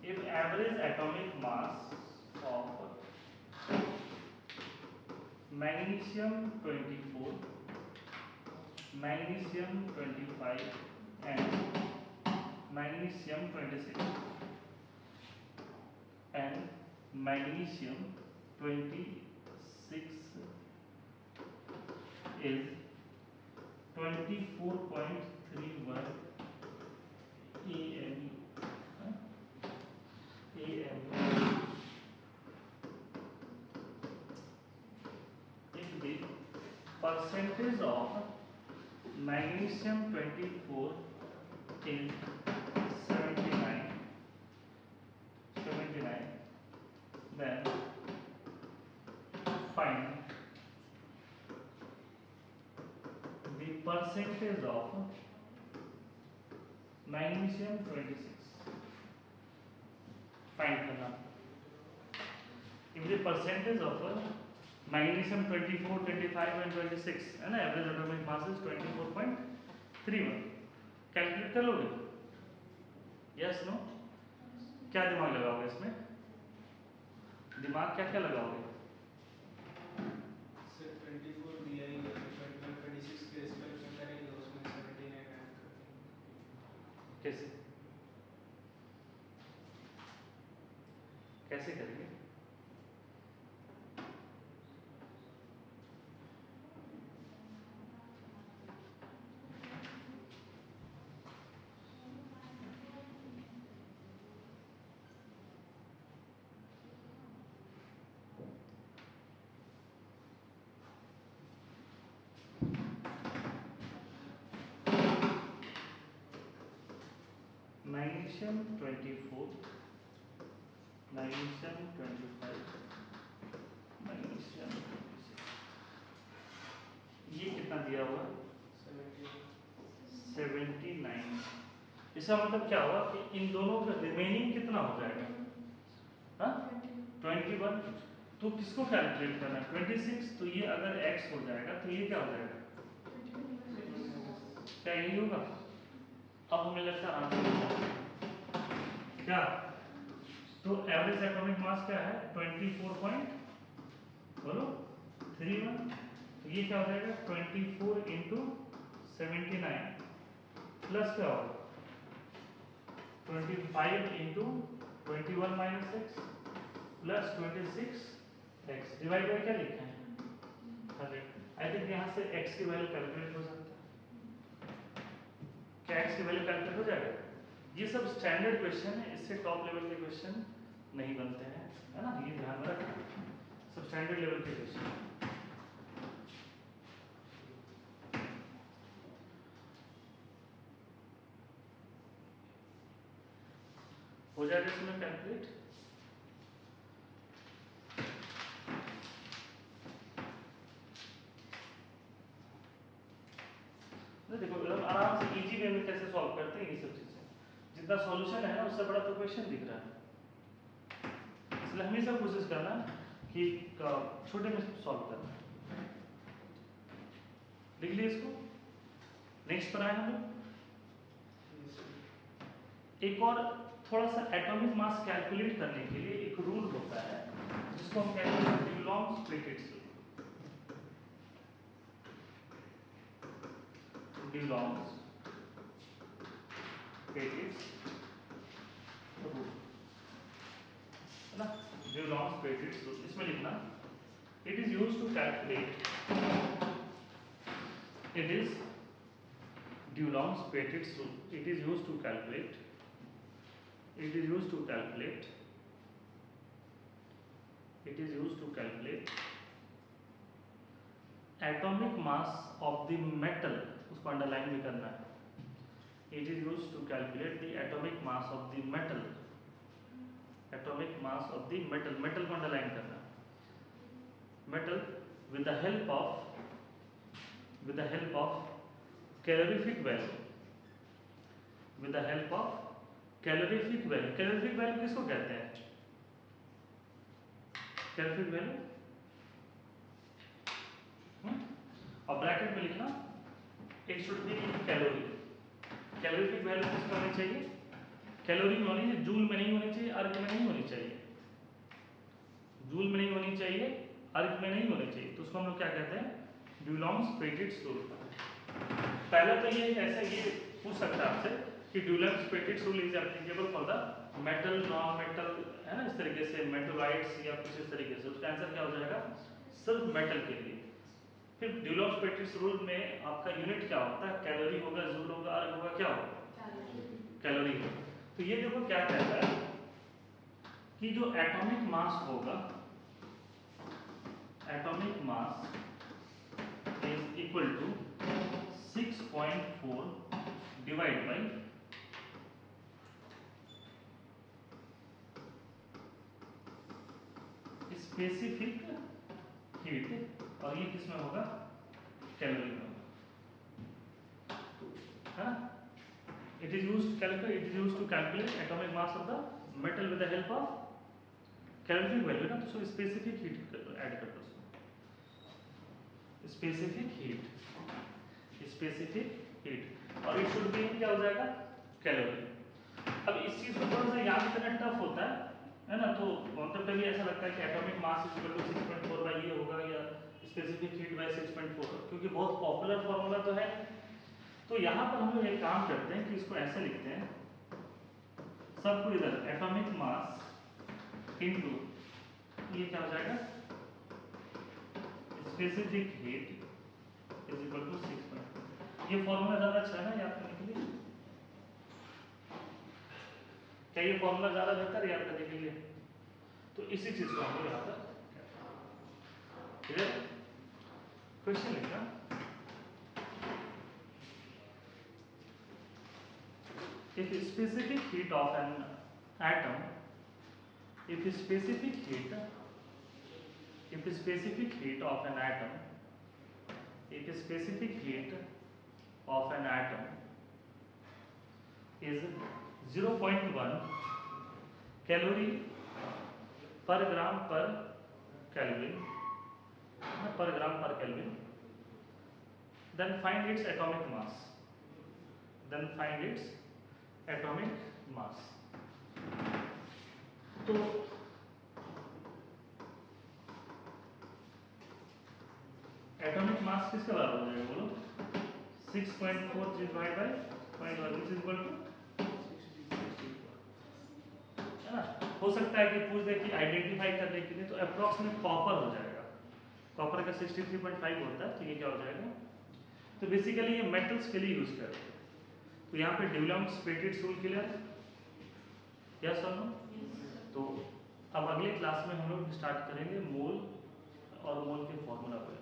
If average atomic mass of magnesium 24, magnesium 25 and magnesium 26 and magnesium 26 is 24.31 AMU. If the percentage of magnesium 24 is 79, then find the percentage of magnesium 26. Find करना। If the percentage of magnesium 24, 25 and 26 है ना, average atomic mass is 24.31, calculate कर लोगे? Yes no? क्या दिमाग लगाओगे इसमें? दिमाग क्या क्या लगाओगे? 24 दिया ही है, 26 के रिस्पेक्ट में करेंगे, उसमें 79 ऐड कर देंगे। कैसे कैसे करेंगे? मैग्नीशियम 24, मैग्नीशियम 25, मैग्नीशियम 26, ये कितना दिया हुआ? 79। इसका मतलब क्या हुआ कि इन दोनों का रिमेनिंग कितना हो जाएगा? हाँ 21। तो किसको कैलकुलेट करना है? 26। तो ये अगर x हो जाएगा तो ये क्या हो जाएगा? क्या यही होगा? अब हमें लगता है आंसर क्या? तो एवरेज एटॉमिक मास क्या है? 24.31। तो ये क्या हो जाएगा? 24 इंटू 79 प्लस क्या होगा? 25 into 21 minus x plus 26 x divide by क्या लिखा है? 100। आई थिंक यहाँ से एक्स की वैल्यू कैलकुलेट हो सकता है। क्या एक्स की वैल्यू कैलकुलेट हो जाएगा? ये सब स्टैंडर्ड क्वेश्चन है, इससे टॉप लेवल के क्वेश्चन नहीं बनते हैं, है ना, ये ध्यान में रखना। सब स्टैंडर्ड लेवल के क्वेश्चन हो जाएगा इसमें कैलकुलेट। देखो एकदम आराम से इजी वे में कैसे सॉल्व करते हैं ये सब चीजें। जितना सॉल्यूशन है ना उससे बड़ा तो क्वेश्चन दिख रहा है, इसलिए हमेशा कोशिश करना कि छोटे में सॉल्व करना। लिख लिए इसको। नेक्स्ट पर आए हम लोग। एक और थोड़ा सा एटॉमिक मास कैलकुलेट करने के लिए एक रूल होता है जिसको हम कहते हैं Dulong's Petit rule. Dulong's Petit rule है ना, ड्यूलॉन्ग्स पेटिट रूल। इसमें लिखना it is used to calculate, it is Dulong's Petit's rule. It is used to calculate atomic mass of the metal, उसको अंडरलाइन भी करना है। It is used to calculate the atomic mass of the metal, metal को अंडरलाइन करना है। metal with the help of calorific value, calorific value किसको कहते हैं? कैलोरीफिक वैल्यू और ब्रैकेट में लिखना it should be in calorie. Calorific value किसमें होनी चाहिए? कैलोरी में होनी चाहिए, जूल में नहीं होनी चाहिए, अर्क में नहीं होनी चाहिए। जूल में नहीं होनी चाहिए, अर्क में नहीं होनी चाहिए, तो उसको हम लोग क्या कहते हैं? डुलॉन्ग्स पेटिट्स रूल। पहला तो ये ऐसा ये पूछ सकता है आपसे कि Dulong's Petit's rule is applicable for the metal, non metal, है ना, इस तरीके से मेटलाइट्स या कुछ इस तरीके से। उसका आंसर क्या हो जाएगा? सिर्फ मेटल के लिए। फिर डुलॉन्ग्स पेटिट्स रूल में आपका यूनिट क्या होता है? कैलोरी होगा, जूल होगा, अर्क होगा, क्या होगा? कैलोरी होगा। तो ये देखो क्या कहता है कि जो एटॉमिक मास होगा, atomic mass is equal to 6.4 divide by specific heat, और ये किसमें होगा? कैलोरी में होगा, है ना? It is used to calculate atomic mass of the metal with the help of calorific value, ना? तो स्पेसिफिक हीट ऐड कर दो, स्पेसिफिक हीट, स्पेसिफिक हीट, और इट शुड बी क्या हो जाएगा? कैलोरी। अब इस चीज को थोड़ा सा याद करना टफ होता है ना? तो मतलब कभी ऐसा लगता है कि atomic mass is equal to 6.4 बाई ये होगा या स्पेसिफिक हीट बाई 6.4, क्योंकि बहुत पॉपुलर फॉर्मूला तो है। तो यहाँ पर हम लोग एक काम करते हैं कि इसको ऐसे लिखते हैं, सबको इधर एटॉमिक मास इनटू ये क्या हो जाएगा? Specific heat is equal to 6.4। ये फॉर्मूला ज्यादा अच्छा है ना याद करने के लिए? क्या ये फॉर्मूला ज्यादा बेहतर है याद करने के लिए? तो इसी चीज को हम लोग यहाँ पर क्वेश्चन लिखना, if specific heat of an atom, if specific heat of an atom, if specific heat of an atom is 0.1 calorie per gram per Kelvin, per gram per Kelvin, then find its atomic mass. Then find its atomic mass. तो एटॉमिक मास किसके बराबर हो जाएगा बोलो? 6.4 divide by 0.1 which is equal to, है ना? हो सकता है कि पूछ दे कि आइडेंटिफाई करने के लिए, तो अप्रॉक्सीमेट कॉपर हो जाएगा। कॉपर का 63.5 होता है, तो ये क्या हो जाएगा? तो बेसिकली ये मेटल्स के लिए यूज करते हैं। तो यहाँ पे डुलॉन्ग्स पेटिट्स रूल क्लियर है? यस और नो? तो अब अगले क्लास में हम लोग स्टार्ट करेंगे मोल और मोल के फॉर्मूला पर।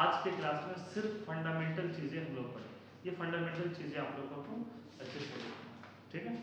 आज के क्लास में सिर्फ फंडामेंटल चीजें हम लोग पढ़ें। ये फंडामेंटल चीजें आप लोगों को अच्छे से, ठीक है?